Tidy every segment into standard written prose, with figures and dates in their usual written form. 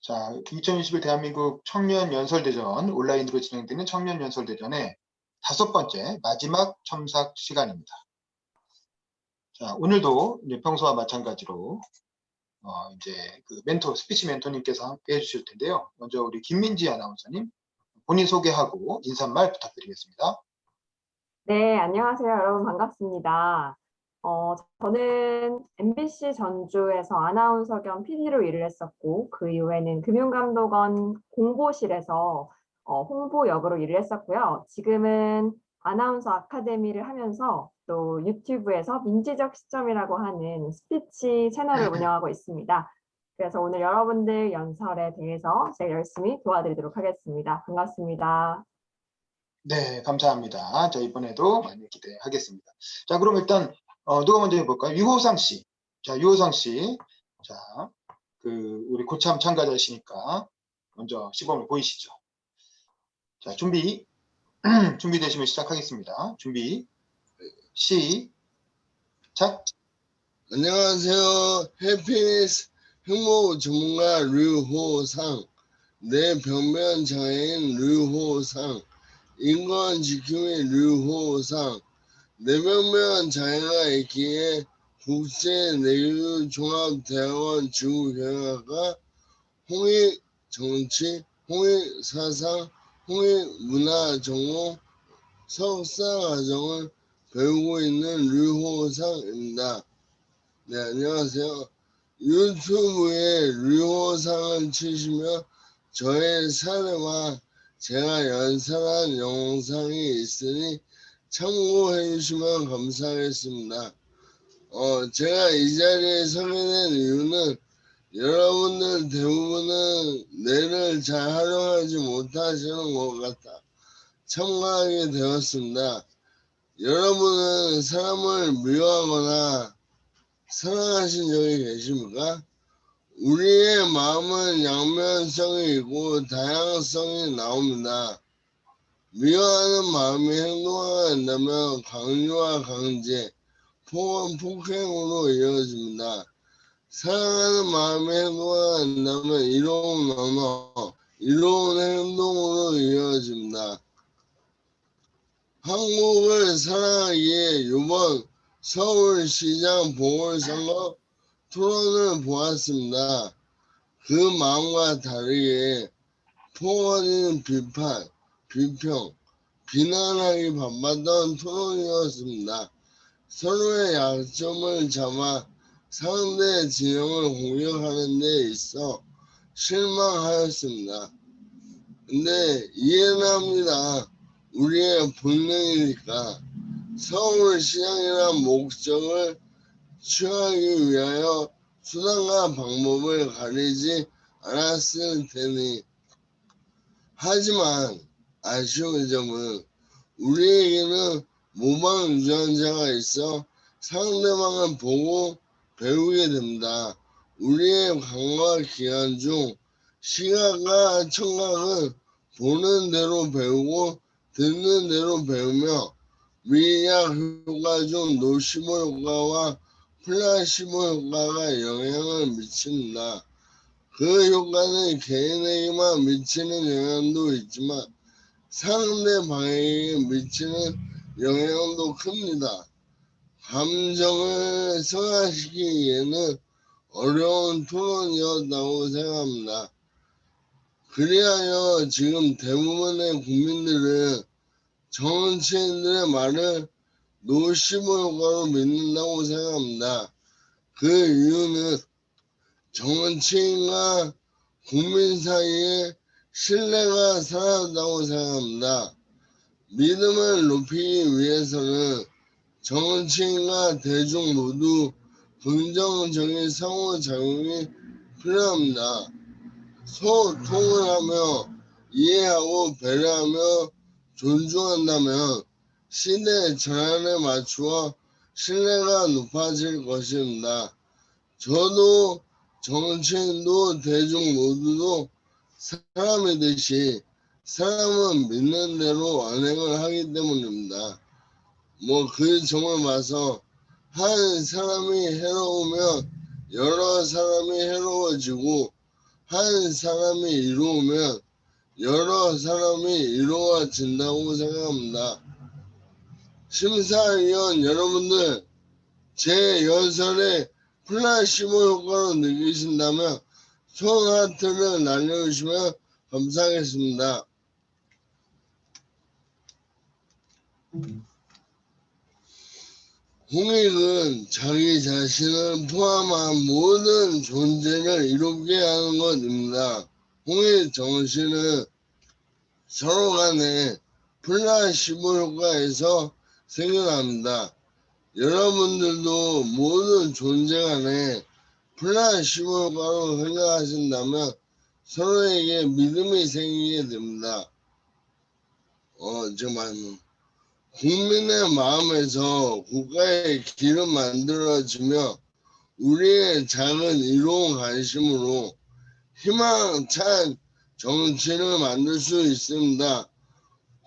자, 2021 대한민국 청년연설대전, 온라인으로 진행되는 청년연설대전의 5번째 마지막 첨삭 시간입니다. 자, 오늘도 이제 평소와 마찬가지로 이제 그 스피치 멘토님께서 함께 해주실 텐데요. 먼저 우리 김민지 아나운서님 본인 소개하고 인사말 부탁드리겠습니다. 네, 안녕하세요. 여러분 반갑습니다. 저는 MBC 전주에서 아나운서 겸 PD로 일을 했었고, 그 이후에는 금융감독원 공보실에서 홍보 역으로 일을 했었고요. 지금은 아나운서 아카데미를 하면서 또 유튜브에서 민지적 시점이라고 하는 스피치 채널을 운영하고 있습니다. 그래서 오늘 여러분들 연설에 대해서 제가 열심히 도와드리도록 하겠습니다. 반갑습니다. 네, 감사합니다. 자, 이번에도 많이 기대하겠습니다. 자, 그럼 일단 누가 먼저 해볼까요? 유호상 씨. 자, 유호상 씨. 자, 우리 고참 참가자시니까 먼저 시범을 보이시죠. 자, 준비되시면 시작하겠습니다. 준비, 시작. 안녕하세요. 해피니스 흉모 전문가 류호상, 내 병변 장애인 류호상, 인권 지킴이 류호상, 내 병변 장애가 있기에 국제내유종합대학원 지구경영학과 홍익정치, 홍익사상, 홍익문화 전공 석사과정을 배우고 있는 류호상입니다. 네, 안녕하세요. 유튜브에 류호상을 치시면 저의 사례와 제가 연설한 영상이 있으니 참고해 주시면 감사하겠습니다. 제가 이 자리에 서게 된 이유는 여러분들 대부분은 뇌를 잘 활용하지 못하시는 것 같아 참가하게 되었습니다. 여러분은 사람을 미워하거나 사랑하신 적이 계십니까? 우리의 마음은 양면성이 있고 다양성이 나옵니다. 미워하는 마음이 행동화가 된다면 강요와 강제, 폭언, 폭행으로 이어집니다. 사랑하는 마음이 행동화가 된다면 이로운 언어, 이로운 행동으로 이어집니다. 한국을 사랑하기에 이번 서울시장 보궐선거 토론을 보았습니다. 그 마음과 다르게 폭언인 비판, 비평, 비난하기 바빴던 토론이었습니다. 서로의 약점을 잡아 상대 진영을 공격하는 데 있어 실망하였습니다. 근데 이해는 합니다. 우리의 본능이니까. 서울시장이란 목적을 취하기 위하여 수단과 방법을 가리지 않았을 테니. 하지만 아쉬운 점은 우리에게는 모방 유전자가 있어 상대방을 보고 배우게 됩니다. 우리의 감각 기관 중 시각과 청각은 보는 대로 배우고 듣는 대로 배우며 미약 효과 중 노시보 효과와 플라시보 효과가 영향을 미칩니다. 그 효과는 개인에게만 미치는 영향도 있지만 상대방에게 미치는 영향도 큽니다. 감정을 승화시키기에는 어려운 토론이었다고 생각합니다. 그리하여 지금 대부분의 국민들은 정치인들의 말을 노시보 효과로 믿는다고 생각합니다. 그 이유는 정치인과 국민 사이에 신뢰가 사라졌다고 생각합니다. 믿음을 높이기 위해서는 정치인과 대중 모두 긍정적인 상호작용이 필요합니다. 소통을 하며 이해하고 배려하며 존중한다면 시대 전환에 맞추어 신뢰가 높아질 것입니다. 저도 정치인도 대중 모두도 사람이듯이 사람은 믿는 대로 언행을 하기 때문입니다. 그 점을 봐서 한 사람이 해로우면 여러 사람이 해로워지고 한 사람이 이루면 여러 사람이 이루어진다고 생각합니다. 심사위원 여러분들, 제 연설에 플라시보 효과로 느끼신다면 손 하트를 날려주시면 감사하겠습니다. 홍익은 자기 자신을 포함한 모든 존재를 이루게 하는 것입니다. 홍익 정신은 서로 간의 플라시보 효과에서 생겨납니다. 여러분들도 모든 존재 간에 플라시보 효과로 생각하신다면 서로에게 믿음이 생기게 됩니다. 정말 국민의 마음에서 국가의 길을 만들어지며 우리의 작은 이로운 관심으로 희망찬 정치를 만들 수 있습니다.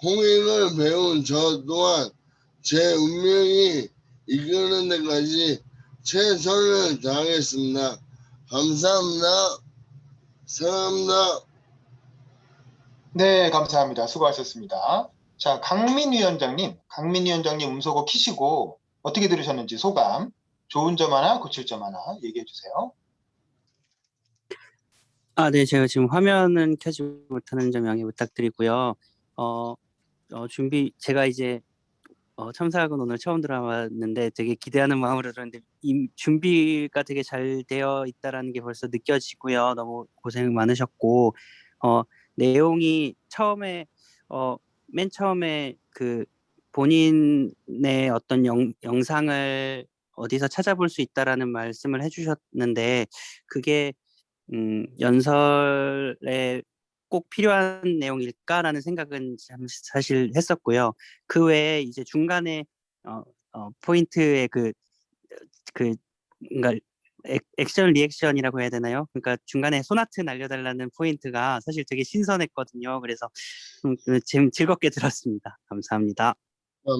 홍익을 배운 저 또한 제 운명이 이끄는 데까지 최선을 다하겠습니다. 감사합니다. 사랑합니다. 네, 감사합니다. 수고하셨습니다. 자, 강민 위원장님 음소거 키시고 어떻게 들으셨는지 소감, 좋은 점 하나, 고칠 점 하나 얘기해 주세요. 네, 제가 지금 화면은 켜지 못하는 점 양해 부탁드리고요. 제가 이제 참석은 오늘 처음 들어봤는데 되게 기대하는 마음으로 들었는데 준비가 되게 잘 되어 있다라는 게 벌써 느껴지고요. 너무 고생 많으셨고, 내용이 맨 처음에 그 본인의 어떤 영상을 어디서 찾아볼 수 있다라는 말씀을 해주셨는데 그게 연설에 꼭 필요한 내용일까라는 생각은 사실 했었고요. 그 외에 이제 중간에 포인트의 그러니까 액션 리액션이라고 해야 되나요? 그러니까 중간에 손아트 날려달라는 포인트가 사실 되게 신선했거든요. 그래서 즐겁게 들었습니다. 감사합니다.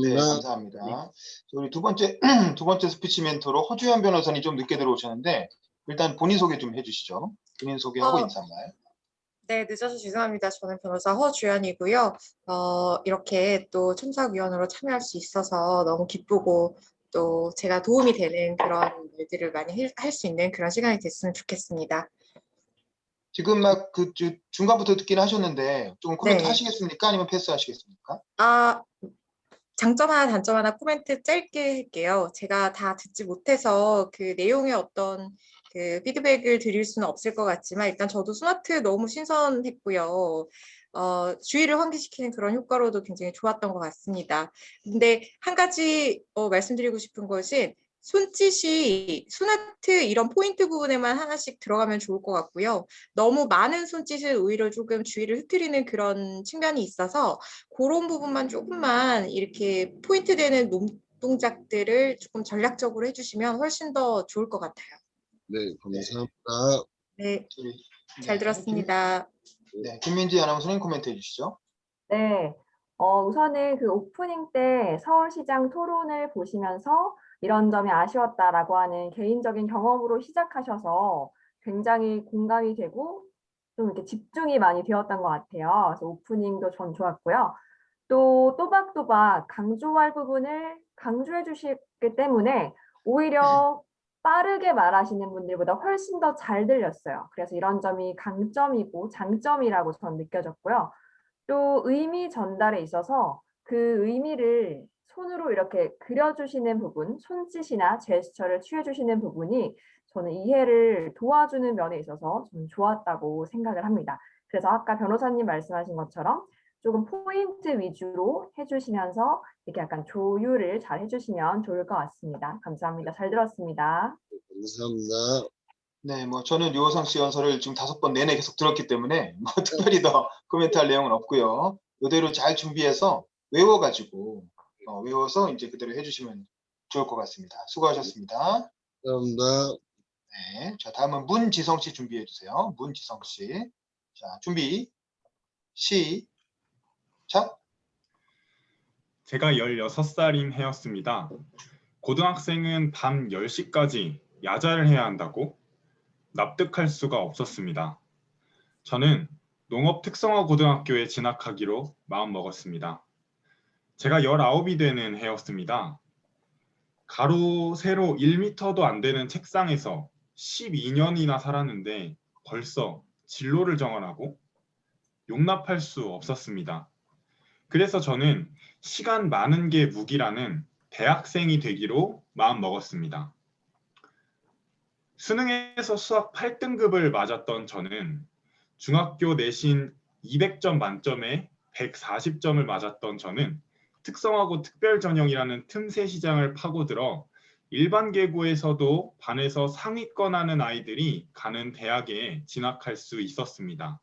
네, 감사합니다. 감사합니다. 우리 두 번째 스피치 멘토로 허주현 변호사님 좀 늦게 들어오셨는데 일단 본인 소개 좀 해주시죠. 본인 소개하고 인사말. 네, 늦어서 죄송합니다. 저는 변호사 허주연이고요. 이렇게 또 참석위원으로 참여할 수 있어서 너무 기쁘고 또 제가 도움이 되는 그런 일들을 많이 할 수 있는 그런 시간이 됐으면 좋겠습니다. 지금 막 그 중간부터 듣긴 하셨는데 조금 코멘트 네. 하시겠습니까? 아니면 패스하시겠습니까? 장점 하나, 단점 하나 코멘트 짧게 할게요. 제가 다 듣지 못해서 그 내용의 어떤 그 피드백을 드릴 수는 없을 것 같지만 일단 저도 스마트 너무 신선했고요. 주의를 환기시키는 그런 효과로도 굉장히 좋았던 것 같습니다. 근데 한 가지 말씀드리고 싶은 것은 손짓이 스마트 이런 포인트 부분에만 하나씩 들어가면 좋을 것 같고요. 너무 많은 손짓을 오히려 조금 주의를 흐트리는 그런 측면이 있어서 그런 부분만 조금만 이렇게 포인트 되는 동작들을 조금 전략적으로 해주시면 훨씬 더 좋을 것 같아요. 네, 감사합니다. 네, 네, 잘 들었습니다. 김민지 아나운서님 코멘트 해주시죠. 네, 우선은 그 오프닝 때 서울시장 토론을 보시면서 이런 점이 아쉬웠다라고 하는 개인적인 경험으로 시작하셔서 굉장히 공감이 되고 좀 이렇게 집중이 많이 되었던 것 같아요. 그래서 오프닝도 전 좋았고요. 또 또박또박 강조할 부분을 강조해 주시기 때문에 오히려 빠르게 말하시는 분들보다 훨씬 더 잘 들렸어요. 그래서 이런 점이 강점이고 장점이라고 전 느껴졌고요. 또 의미 전달에 있어서 그 의미를 손으로 이렇게 그려주시는 부분, 손짓이나 제스처를 취해주시는 부분이 저는 이해를 도와주는 면에 있어서 좀 좋았다고 생각을 합니다. 그래서 아까 변호사님 말씀하신 것처럼 조금 포인트 위주로 해주시면서 이렇게 약간 조율을 잘 해주시면 좋을 것 같습니다. 감사합니다. 잘 들었습니다. 감사합니다. 네, 뭐 저는 류호상 씨 연설을 지금 5번 내내 계속 들었기 때문에 뭐 특별히 더 코멘트할 내용은 없고요. 이대로 잘 준비해서 외워가지고 외워서 이제 그대로 해주시면 좋을 것 같습니다. 수고하셨습니다. 감사합니다. 네, 자 다음은 문지성 씨 준비해 주세요. 문지성 씨, 자 준비 시작. 제가 16살인 해였습니다. 고등학생은 밤 10시까지 야자를 해야 한다고? 납득할 수가 없었습니다. 저는 농업특성화고등학교에 진학하기로 마음먹었습니다. 제가 19이 되는 해였습니다. 가로, 세로 1m도 안 되는 책상에서 12년이나 살았는데 벌써 진로를 정하라고? 용납할 수 없었습니다. 그래서 저는 시간 많은 게 무기라는 대학생이 되기로 마음먹었습니다. 수능에서 수학 8등급을 맞았던 저는 중학교 내신 200점 만점에 140점을 맞았던 저는 특성화고 특별전형이라는 틈새 시장을 파고들어 일반 계고에서도 반에서 상위권 하는 아이들이 가는 대학에 진학할 수 있었습니다.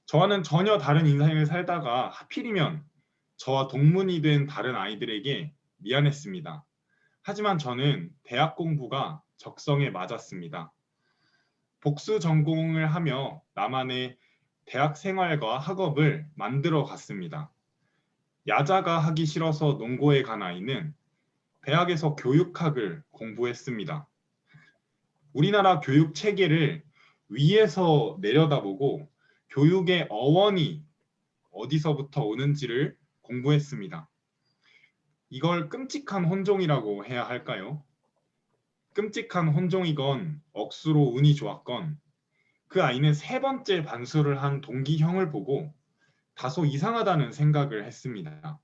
저와는 전혀 다른 인생을 살다가 하필이면 저와 동문이 된 다른 아이들에게 미안했습니다. 하지만 저는 대학 공부가 적성에 맞았습니다. 복수 전공을 하며 나만의 대학 생활과 학업을 만들어 갔습니다. 야자가 하기 싫어서 농고에 간 아이는 대학에서 교육학을 공부했습니다. 우리나라 교육 체계를 위에서 내려다보고 교육의 어원이 어디서부터 오는지를 공부했습니다. 이걸 끔찍한 혼종이라고 해야 할까요? 끔찍한 혼종이건 억수로 운이 좋았건 그 아이는 3번째 반수를 한 동기 형을 보고 다소 이상하다는 생각을 했습니다.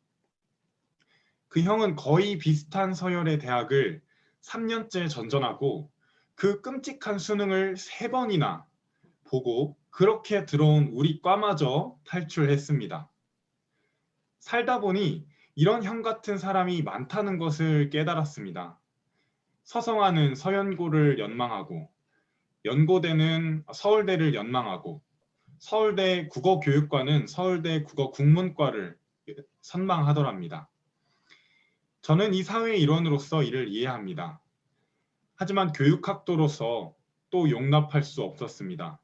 그 형은 거의 비슷한 서열의 대학을 3년째 전전하고 그 끔찍한 수능을 3번이나 보고 그렇게 들어온 우리 과마저 탈출했습니다. 살다 보니 이런 형 같은 사람이 많다는 것을 깨달았습니다. 서성하는 서연고를 연망하고 연고대는 서울대를 연망하고 서울대 국어교육과는 서울대 국어국문과를 선망하더랍니다. 저는 이 사회의 일원으로서 이를 이해합니다. 하지만 교육학도로서 또 용납할 수 없었습니다.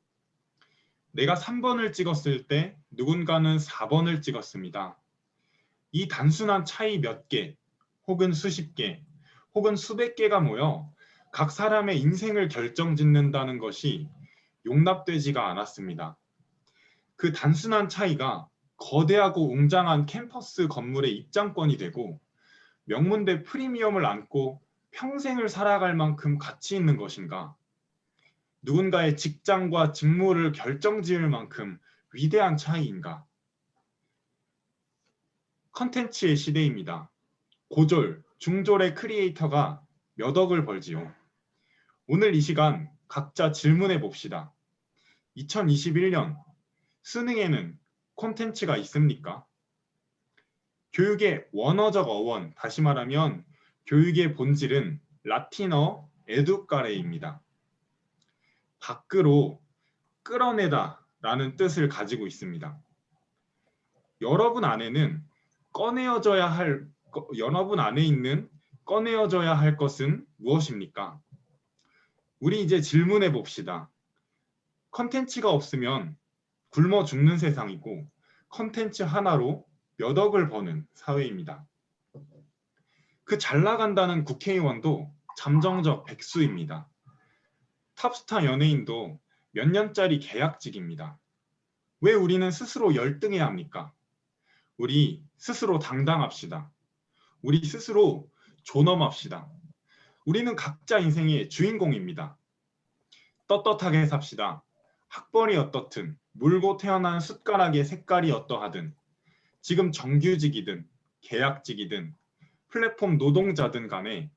내가 3번을 찍었을 때 누군가는 4번을 찍었습니다. 이 단순한 차이 몇 개, 혹은 수십 개, 혹은 수백 개가 모여 각 사람의 인생을 결정짓는다는 것이 용납되지가 않았습니다. 그 단순한 차이가 거대하고 웅장한 캠퍼스 건물의 입장권이 되고 명문대 프리미엄을 안고 평생을 살아갈 만큼 가치 있는 것인가? 누군가의 직장과 직무를 결정지을 만큼 위대한 차이인가? 컨텐츠의 시대입니다. 고졸, 중졸의 크리에이터가 몇 억을 벌지요. 오늘 이 시간 각자 질문해 봅시다. 2021년 수능에는 콘텐츠가 있습니까? 교육의 원어적 어원, 다시 말하면 교육의 본질은 라틴어 에두카레입니다. 밖으로 끌어내다 라는 뜻을 가지고 있습니다. 여러분 안에는 여러분 안에 있는 꺼내어져야 할 것은 무엇입니까? 우리 이제 질문해 봅시다. 컨텐츠가 없으면 굶어 죽는 세상이고 컨텐츠 하나로 몇 억을 버는 사회입니다. 그 잘 나간다는 국회의원도 잠정적 백수입니다. 탑스타 연예인도 몇 년짜리 계약직입니다. 왜 우리는 스스로 열등해야 합니까? 우리 스스로 당당합시다. 우리 스스로 존엄합시다. 우리는 각자 인생의 주인공입니다. 떳떳하게 삽시다. 학벌이 어떻든 물고 태어난 숟가락의 색깔이 어떠하든 지금 정규직이든 계약직이든 플랫폼 노동자든 간에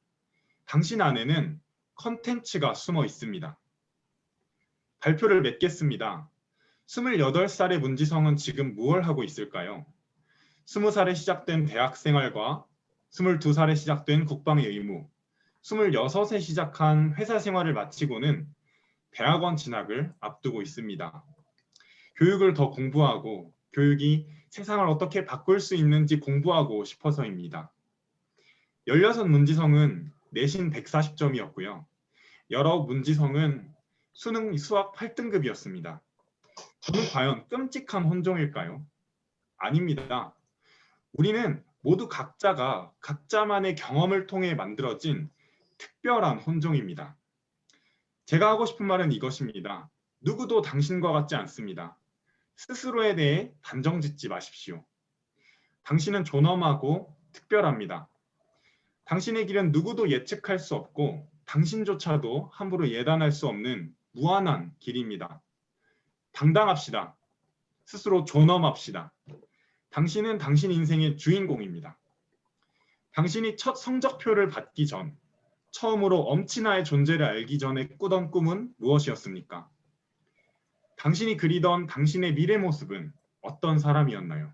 당신 안에는 컨텐츠가 숨어 있습니다. 발표를 맺겠습니다. 28살의 문지성은 지금 무엇을 하고 있을까요? 20살에 시작된 대학생활과 22살에 시작된 국방의 의무, 26에 시작한 회사 생활을 마치고는 대학원 진학을 앞두고 있습니다. 교육을 더 공부하고 교육이 세상을 어떻게 바꿀 수 있는지 공부하고 싶어서입니다. 16 문지성은 내신 140점이었고요. 19 문지성은 수능 수학 8등급이었습니다. 저는 과연 끔찍한 혼종일까요? 아닙니다. 우리는 모두 각자가 각자만의 경험을 통해 만들어진 특별한 혼종입니다. 제가 하고 싶은 말은 이것입니다. 누구도 당신과 같지 않습니다. 스스로에 대해 단정짓지 마십시오. 당신은 존엄하고 특별합니다. 당신의 길은 누구도 예측할 수 없고 당신조차도 함부로 예단할 수 없는 무한한 길입니다. 당당합시다. 스스로 존엄합시다. 당신은 당신 인생의 주인공입니다. 당신이 첫 성적표를 받기 전, 처음으로 엄친아의 존재를 알기 전에 꾸던 꿈은 무엇이었습니까? 당신이 그리던 당신의 미래 모습은 어떤 사람이었나요?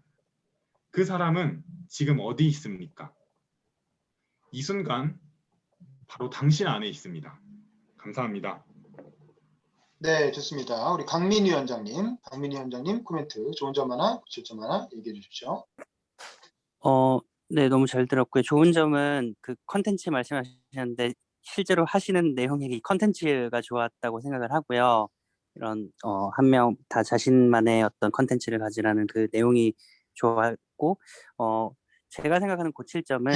그 사람은 지금 어디 있습니까? 이 순간 바로 당신 안에 있습니다. 감사합니다. 네, 좋습니다. 우리 강민희 위원장님 코멘트 좋은 점 하나, 고칠 점 하나 얘기해 주십시오. 네, 너무 잘 들었고요. 좋은 점은 그 컨텐츠 말씀하셨는데 실제로 하시는 내용이 이 컨텐츠가 좋았다고 생각을 하고요. 이런 한 명 다 자신만의 어떤 컨텐츠를 가지라는 그 내용이 좋았고, 제가 생각하는 고칠 점은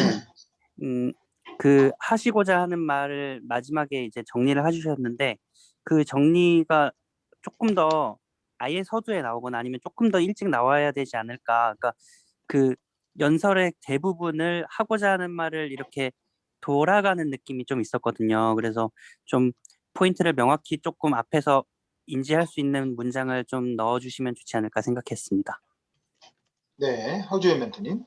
그 하시고자 하는 말을 마지막에 이제 정리를 해주셨는데 그 정리가 조금 더 아예 서두에 나오거나 아니면 조금 더 일찍 나와야 되지 않을까. 그러니까 그 연설의 대부분을 하고자 하는 말을 이렇게 돌아가는 느낌이 좀 있었거든요. 그래서 좀 포인트를 명확히 조금 앞에서 인지할 수 있는 문장을 좀 넣어주시면 좋지 않을까 생각했습니다. 네, 허주현 멘토님.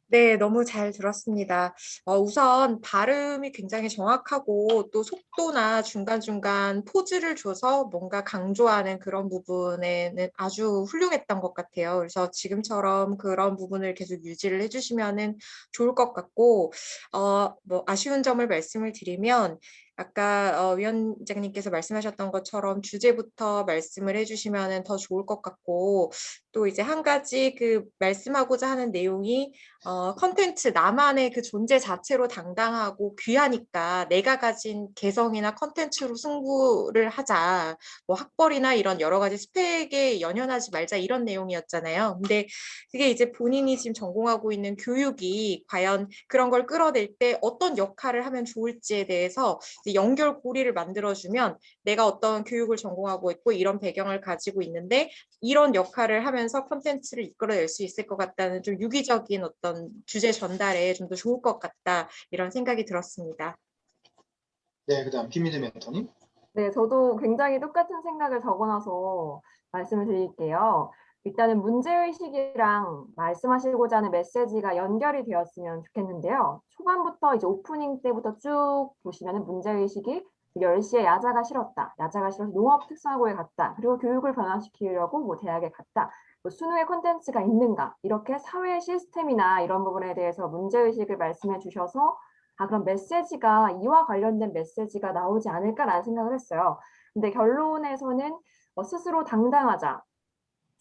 네, 너무 잘 들었습니다. 우선 발음이 굉장히 정확하고 또 속도나 중간중간 포즈를 줘서 뭔가 강조하는 그런 부분에는 아주 훌륭했던 것 같아요. 그래서 지금처럼 그런 부분을 계속 유지를 해주시면은 좋을 것 같고, 뭐 아쉬운 점을 말씀을 드리면 아까 위원장님께서 말씀하셨던 것처럼 주제부터 말씀을 해주시면은 더 좋을 것 같고, 또 이제 한 가지 그 말씀하고자 하는 내용이 컨텐츠 나만의 그 존재 자체로 당당하고 귀하니까 내가 가진 개성이나 컨텐츠로 승부를 하자. 뭐 학벌이나 이런 여러 가지 스펙에 연연하지 말자 이런 내용이었잖아요. 근데 그게 이제 본인이 지금 전공하고 있는 교육이 과연 그런 걸 끌어낼 때 어떤 역할을 하면 좋을지에 대해서 이제 연결고리를 만들어주면 내가 어떤 교육을 전공하고 있고 이런 배경을 가지고 있는데 이런 역할을 하면서 컨텐츠를 이끌어낼 수 있을 것 같다는 좀 유기적인 어떤 주제 전달에 좀 더 좋을 것 같다 이런 생각이 들었습니다. 네, 그다음 김민재 멘토님. 네, 저도 굉장히 똑같은 생각을 적어놔서 말씀을 드릴게요. 일단은 문제의식이랑 말씀하시고자 하는 메시지가 연결이 되었으면 좋겠는데요. 초반부터 이제 오프닝 때부터 쭉 보시면은 문제의식이 10시에 야자가 싫었다. 야자가 싫어서 농업 특성화고에 갔다. 그리고 교육을 변화시키려고 뭐 대학에 갔다. 뭐 수능의 콘텐츠가 있는가. 이렇게 사회 시스템이나 이런 부분에 대해서 문제의식을 말씀해 주셔서 그럼 메시지가 이와 관련된 메시지가 나오지 않을까라는 생각을 했어요. 근데 결론에서는 스스로 당당하자,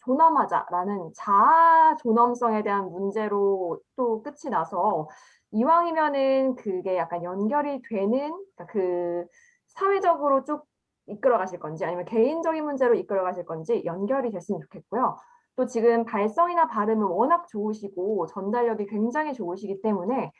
존엄하자라는 자아 존엄성에 대한 문제로 또 끝이 나서 이왕이면은 그게 약간 연결이 되는 그러니까 그 사회적으로 쭉 이끌어 가실 건지 아니면 개인적인 문제로 이끌어 가실 건지 연결이 됐으면 좋겠고요. 또 지금 발성이나 발음은 워낙 좋으시고 전달력이 굉장히 좋으시기 때문에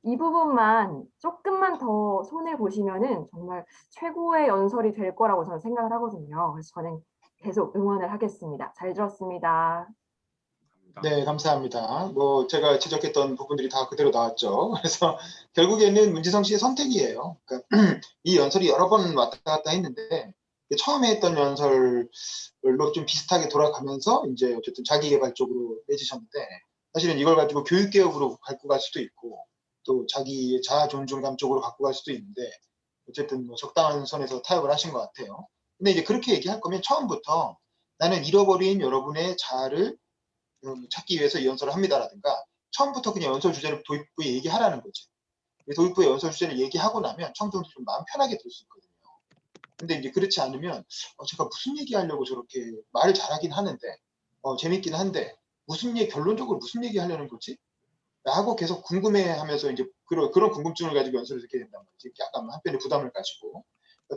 이 부분만 조금만 더 손을 보시면은 정말 최고의 연설이 될 거라고 저는 생각을 하거든요. 그래서 저는 계속 응원을 하겠습니다. 잘 들었습니다. 네, 감사합니다. 뭐 제가 지적했던 부분들이 다 그대로 나왔죠. 그래서 결국에는 문지성 씨의 선택이에요. 그러니까 이 연설이 여러 번 왔다 갔다 했는데 처음에 했던 연설로 좀 비슷하게 돌아가면서 이제 어쨌든 자기개발 쪽으로 내지셨는데 사실은 이걸 가지고 교육개혁으로 갖고 갈 수도 있고 또 자기의 자아 존중감 쪽으로 갖고 갈 수도 있는데 어쨌든 뭐 적당한 선에서 타협을 하신 것 같아요. 근데 이제 그렇게 얘기할 거면 처음부터 나는 잃어버린 여러분의 자아를 찾기 위해서 이 연설을 합니다라든가 처음부터 그냥 연설 주제를 도입부에 얘기하라는 거지. 도입부에 연설 주제를 얘기하고 나면 청중들이 좀 마음 편하게 들 수 있거든요. 근데 이제 그렇지 않으면 제가 무슨 얘기하려고 저렇게 말을 잘하긴 하는데 재밌긴 한데 무슨 얘기 결론적으로 무슨 얘기 하려는 거지? 하고 계속 궁금해하면서 이제 그런 궁금증을 가지고 연설을 듣게 된단 말이지. 약간 한편의 부담을 가지고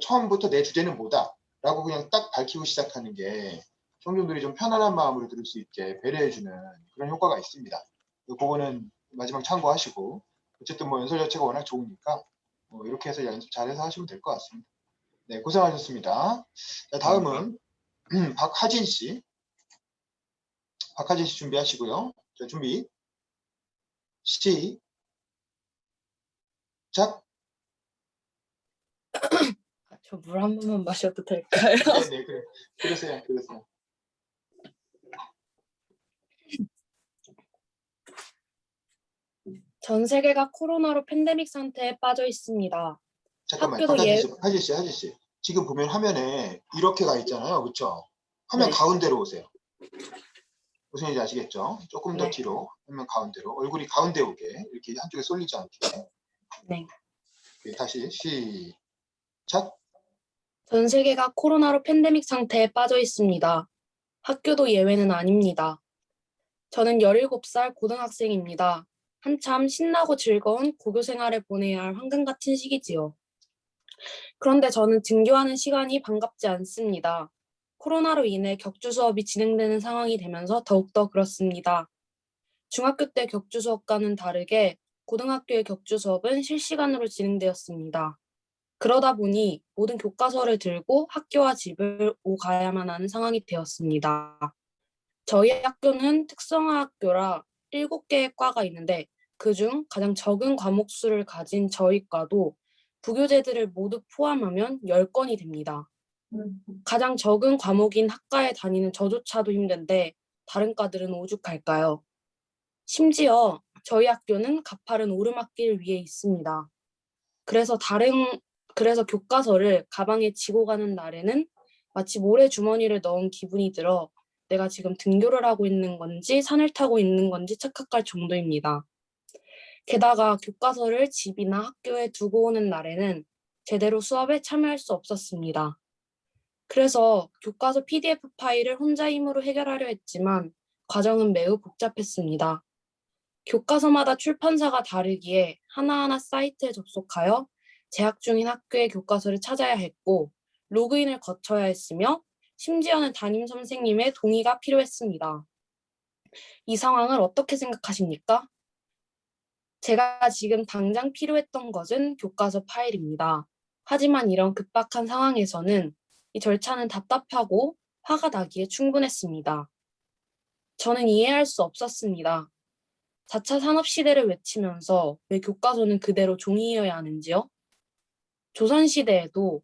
처음부터 내 주제는 뭐다라고 그냥 딱 밝히고 시작하는 게 청중들이 좀 편안한 마음으로 들을 수 있게 배려해주는 그런 효과가 있습니다. 그거는 마지막 참고하시고 어쨌든 뭐 연설 자체가 워낙 좋으니까 이렇게 해서 연습 잘해서 하시면 될 것 같습니다. 네, 고생하셨습니다. 자, 다음은 박하진 씨. 박하진 씨 준비하시고요. 자, 준비. 시작. 저 물 한 번만 마셔도 될까요? 네, 그래. 그러세요. 전 세계가 코로나로 팬데믹 상태에 빠져 있습니다. 잠깐만, 학교도 하진 씨. 지금 보면 화면에 이렇게 가 있잖아요. 그렇죠? 화면 네. 가운데로 오세요. 무슨 얘기인지 아시겠죠? 조금 더 네. 뒤로, 화면 가운데로. 얼굴이 가운데 오게. 이렇게 한쪽에 쏠리지 않게. 네. 다시 시작. 전 세계가 코로나로 팬데믹 상태에 빠져 있습니다. 학교도 예외는 아닙니다. 저는 17살 고등학생입니다. 한참 신나고 즐거운 고교 생활을 보내야 할 황금 같은 시기지요. 그런데 저는 등교하는 시간이 반갑지 않습니다. 코로나로 인해 격주 수업이 진행되는 상황이 되면서 더욱더 그렇습니다. 중학교 때 격주 수업과는 다르게 고등학교의 격주 수업은 실시간으로 진행되었습니다. 그러다 보니 모든 교과서를 들고 학교와 집을 오가야만 하는 상황이 되었습니다. 저희 학교는 특성화학교라 7개의 과가 있는데 그중 가장 적은 과목 수를 가진 저희 과도 부교재들을 모두 포함하면 10건이 됩니다. 가장 적은 과목인 학과에 다니는 저조차도 힘든데 다른 과들은 오죽할까요? 심지어 저희 학교는 가파른 오르막길 위에 있습니다. 그래서 교과서를 가방에 지고 가는 날에는 마치 모래 주머니를 넣은 기분이 들어 내가 지금 등교를 하고 있는 건지 산을 타고 있는 건지 착각할 정도입니다. 게다가 교과서를 집이나 학교에 두고 오는 날에는 제대로 수업에 참여할 수 없었습니다. 그래서 교과서 PDF 파일을 혼자 힘으로 해결하려 했지만 과정은 매우 복잡했습니다. 교과서마다 출판사가 다르기에 하나하나 사이트에 접속하여 재학 중인 학교의 교과서를 찾아야 했고 로그인을 거쳐야 했으며 심지어는 담임 선생님의 동의가 필요했습니다. 이 상황을 어떻게 생각하십니까? 제가 지금 당장 필요했던 것은 교과서 파일입니다. 하지만 이런 급박한 상황에서는 이 절차는 답답하고 화가 나기에 충분했습니다. 저는 이해할 수 없었습니다. 4차 산업시대를 외치면서 왜 교과서는 그대로 종이여야 하는지요? 조선시대에도,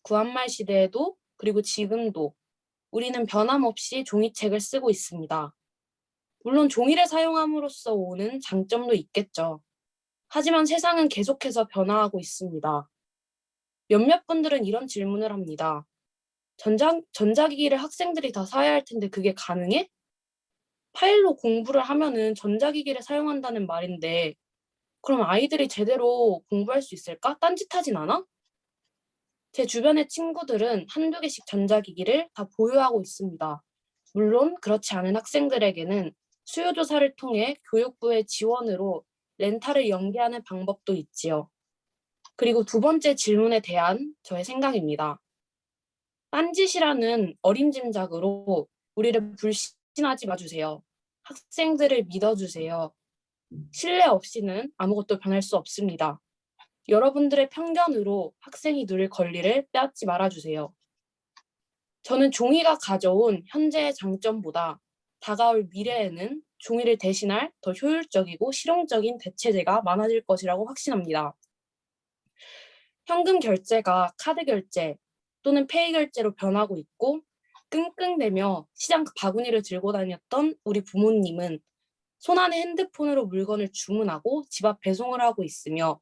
구한말 시대에도, 그리고 지금도 우리는 변함없이 종이책을 쓰고 있습니다. 물론 종이를 사용함으로써 오는 장점도 있겠죠. 하지만 세상은 계속해서 변화하고 있습니다. 몇몇 분들은 이런 질문을 합니다. 전자기기를 학생들이 다 사야 할 텐데 그게 가능해? 파일로 공부를 하면은 전자기기를 사용한다는 말인데 그럼 아이들이 제대로 공부할 수 있을까? 딴짓하진 않아? 제 주변의 친구들은 한두 개씩 전자기기를 다 보유하고 있습니다. 물론 그렇지 않은 학생들에게는 수요조사를 통해 교육부의 지원으로 렌탈을 연계하는 방법도 있지요. 그리고 두 번째 질문에 대한 저의 생각입니다. 딴짓이라는 어림짐작으로 우리를 불신하지 마주세요. 학생들을 믿어주세요. 신뢰 없이는 아무것도 변할 수 없습니다. 여러분들의 편견으로 학생이 누릴 권리를 빼앗지 말아주세요. 저는 종이가 가져온 현재의 장점보다 다가올 미래에는 종이를 대신할 더 효율적이고 실용적인 대체제가 많아질 것이라고 확신합니다. 현금 결제가 카드 결제 또는 페이 결제로 변하고 있고 끙끙대며 시장 바구니를 들고 다녔던 우리 부모님은 손안의 핸드폰으로 물건을 주문하고 집 앞 배송을 하고 있으며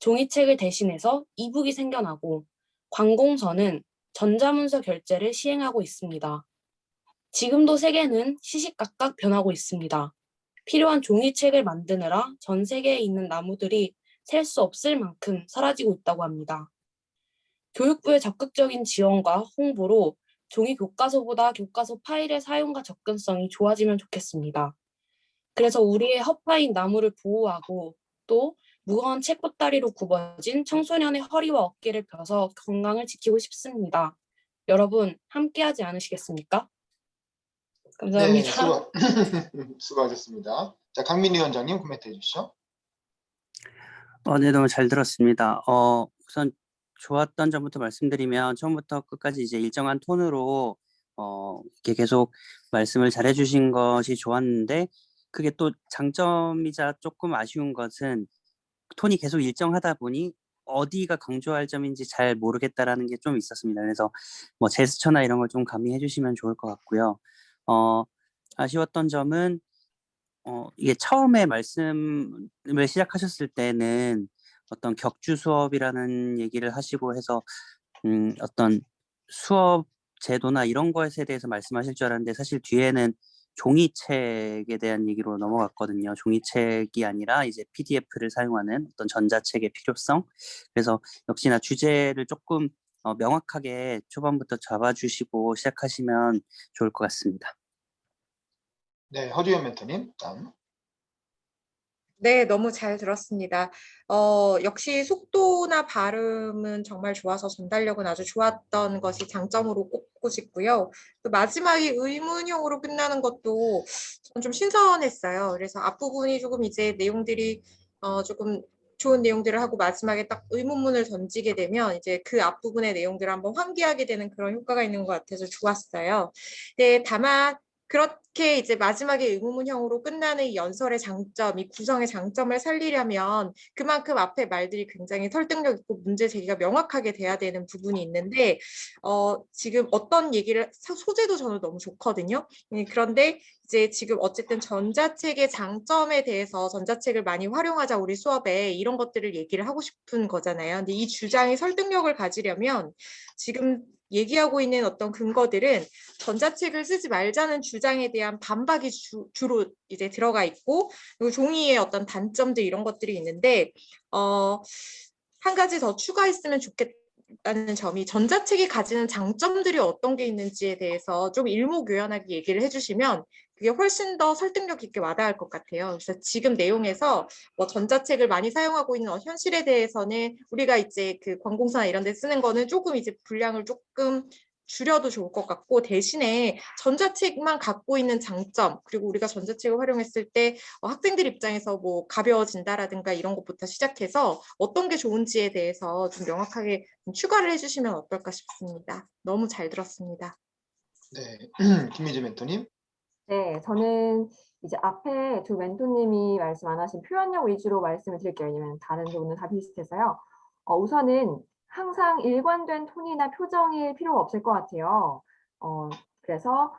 종이책을 대신해서 이북이 생겨나고 관공서는 전자문서 결제를 시행하고 있습니다. 지금도 세계는 시시각각 변하고 있습니다. 필요한 종이책을 만드느라 전 세계에 있는 나무들이 셀 수 없을 만큼 사라지고 있다고 합니다. 교육부의 적극적인 지원과 홍보로 종이 교과서보다 교과서 파일의 사용과 접근성이 좋아지면 좋겠습니다. 그래서 우리의 허파인 나무를 보호하고 또 무거운 책 보따리로 굽어진 청소년의 허리와 어깨를 펴서 건강을 지키고 싶습니다. 여러분 함께하지 않으시겠습니까? 네, 감사합니다. 수고하셨습니다. 자, 강민희 위원장님 코멘트 해주시죠. 네, 너무 잘 들었습니다. 우선 좋았던 점부터 말씀드리면 처음부터 끝까지 이제 일정한 톤으로 이렇게 계속 말씀을 잘해주신 것이 좋았는데 그게 또 장점이자 조금 아쉬운 것은 톤이 계속 일정하다 보니 어디가 강조할 점인지 잘 모르겠다라는 게 좀 있었습니다. 그래서 뭐 제스처나 이런 걸 좀 가미해 주시면 좋을 것 같고요. 아쉬웠던 점은 이게 처음에 말씀을 시작하셨을 때는 어떤 격주 수업이라는 얘기를 하시고 해서 어떤 수업 제도나 이런 것에 대해서 말씀하실 줄 알았는데 사실 뒤에는 종이책에 대한 얘기로 넘어갔거든요. 종이책이 아니라 이제 PDF를 사용하는 어떤 전자책의 필요성. 그래서 역시나 주제를 조금 명확하게 초반부터 잡아주시고 시작하시면 좋을 것 같습니다. 네, 허주연 멘토님, 다음. 네, 너무 잘 들었습니다. 역시 속도나 발음은 정말 좋아서 전달력은 아주 좋았던 것이 장점으로 꼽고 싶고요. 또 마지막에 의문형으로 끝나는 것도 저는 좀 신선했어요. 그래서 앞부분이 조금 이제 내용들이 조금 좋은 내용들을 하고 마지막에 딱 의문문을 던지게 되면 이제 그 앞부분의 내용들을 한번 환기하게 되는 그런 효과가 있는 것 같아서 좋았어요. 네, 다만 그렇게 이제 마지막에 의문문형으로 끝나는 이 연설의 장점, 이 구성의 장점을 살리려면 그만큼 앞에 말들이 굉장히 설득력 있고 문제 제기가 명확하게 돼야 되는 부분이 있는데 지금 어떤 얘기를 소재도 저는 너무 좋거든요. 그런데 이제 지금 어쨌든 전자책의 장점에 대해서 전자책을 많이 활용하자 우리 수업에 이런 것들을 얘기를 하고 싶은 거잖아요. 근데 이 주장이 설득력을 가지려면 지금 얘기하고 있는 어떤 근거들은 전자책을 쓰지 말자는 주장에 대한 반박이 주로 이제 들어가 있고 그리고 종이의 어떤 단점들 이런 것들이 있는데 한 가지 더 추가했으면 좋겠다는 점이 전자책이 가지는 장점들이 어떤 게 있는지에 대해서 좀 일목요연하게 얘기를 해주시면 그게 훨씬 더 설득력 있게 와닿을 것 같아요. 그래서 지금 내용에서 뭐 전자책을 많이 사용하고 있는 현실에 대해서는 우리가 이제 그 관공서나 이런 데 쓰는 거는 조금 이제 분량을 조금 줄여도 좋을 것 같고 대신에 전자책만 갖고 있는 장점 그리고 우리가 전자책을 활용했을 때 학생들 입장에서 뭐 가벼워진다라든가 이런 것부터 시작해서 어떤 게 좋은지에 대해서 좀 명확하게 좀 추가를 해주시면 어떨까 싶습니다. 너무 잘 들었습니다. 네, 김미지 멘토님. 네, 저는 이제 앞에 두 멘토님이 말씀 안 하신 표현력 위주로 말씀을 드릴게요. 왜냐면 다른 부분은 다 비슷해서요. 우선은 항상 일관된 톤이나 표정일 필요가 없을 것 같아요. 그래서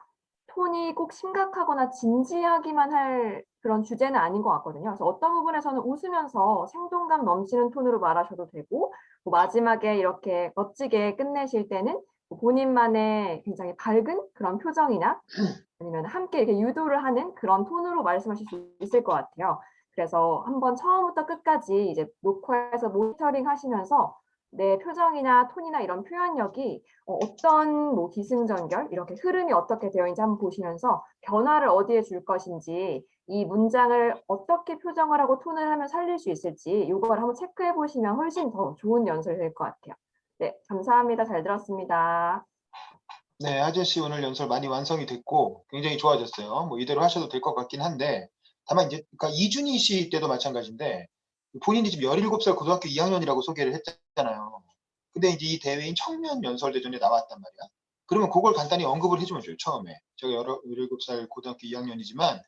톤이 꼭 심각하거나 진지하기만 할 그런 주제는 아닌 것 같거든요. 그래서 어떤 부분에서는 웃으면서 생동감 넘치는 톤으로 말하셔도 되고, 뭐 마지막에 이렇게 멋지게 끝내실 때는 본인만의 굉장히 밝은 그런 표정이나 아니면 함께 이렇게 유도를 하는 그런 톤으로 말씀하실 수 있을 것 같아요. 그래서 한번 처음부터 끝까지 이제 녹화해서 모니터링 하시면서 내 표정이나 톤이나 이런 표현력이 어떤 뭐 기승전결 이렇게 흐름이 어떻게 되어 있는지 한번 보시면서 변화를 어디에 줄 것인지 이 문장을 어떻게 표정을 하고 톤을 하면 살릴 수 있을지 이걸 한번 체크해 보시면 훨씬 더 좋은 연설이 될 것 같아요. 네, 감사합니다. 잘 들었습니다. 네, 하진 씨 오늘 연설 많이 완성이 됐고 굉장히 좋아졌어요. 뭐 이대로 하셔도 될 것 같긴 한데 다만 이제 그러니까 이준희 씨 때도 마찬가지인데 본인이 지금 17살 고등학교 2학년이라고 소개를 했잖아요. 근데 이제 이 대회인 청년 연설대전에 나왔단 말이야. 그러면 그걸 간단히 언급을 해주면 좋아요. 처음에 제가 17살 고등학교 2학년이지만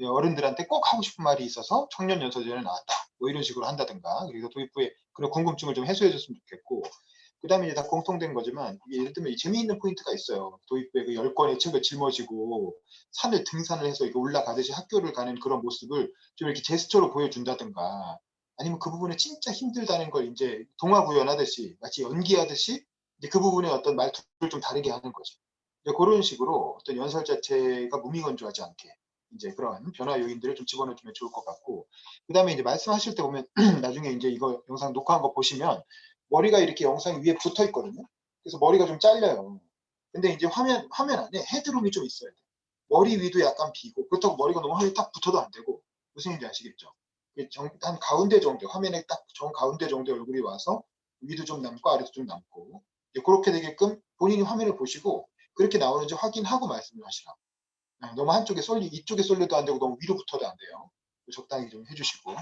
어른들한테 꼭 하고 싶은 말이 있어서 청년 연설대전에 나왔다. 뭐 이런 식으로 한다든가 그래서 도입부에 그런 궁금증을 좀 해소해 줬으면 좋겠고 그다음에 이제 다 공통된 거지만 예를 들면 재미있는 포인트가 있어요. 도입부에 그 10권의 책을 짊어지고 산을 등산을 해서 이렇게 올라가듯이 학교를 가는 그런 모습을 좀 이렇게 제스처로 보여준다든가 아니면 그 부분에 진짜 힘들다는 걸 이제 동화 구연하듯이 마치 연기하듯이 이제 그 부분에 어떤 말투를 좀 다르게 하는 거죠. 이제 그런 식으로 어떤 연설 자체가 무미건조하지 않게 이제 그런 변화 요인들을 좀 집어넣으면 좋을 것 같고 그다음에 이제 말씀하실 때 보면 나중에 이제 이거 영상 녹화한 거 보시면 머리가 이렇게 영상이 위에 붙어 있거든요. 그래서 머리가 좀 잘려요. 근데 이제 화면 안에 헤드룸이 좀 있어야 돼요. 머리 위도 약간 비고 그렇다고 머리가 너무 화면에 딱 붙어도 안 되고 무슨 얘기인지 아시겠죠? 한 가운데 정도 화면에 딱 정 가운데 정도 얼굴이 와서 위도 좀 남고 아래도 좀 남고 그렇게 되게끔 본인이 화면을 보시고 그렇게 나오는지 확인하고 말씀을 하시라고. 너무 한쪽에 쏠리 이쪽에 쏠려도 안 되고 너무 위로 붙어도 안 돼요. 적당히 좀 해주시고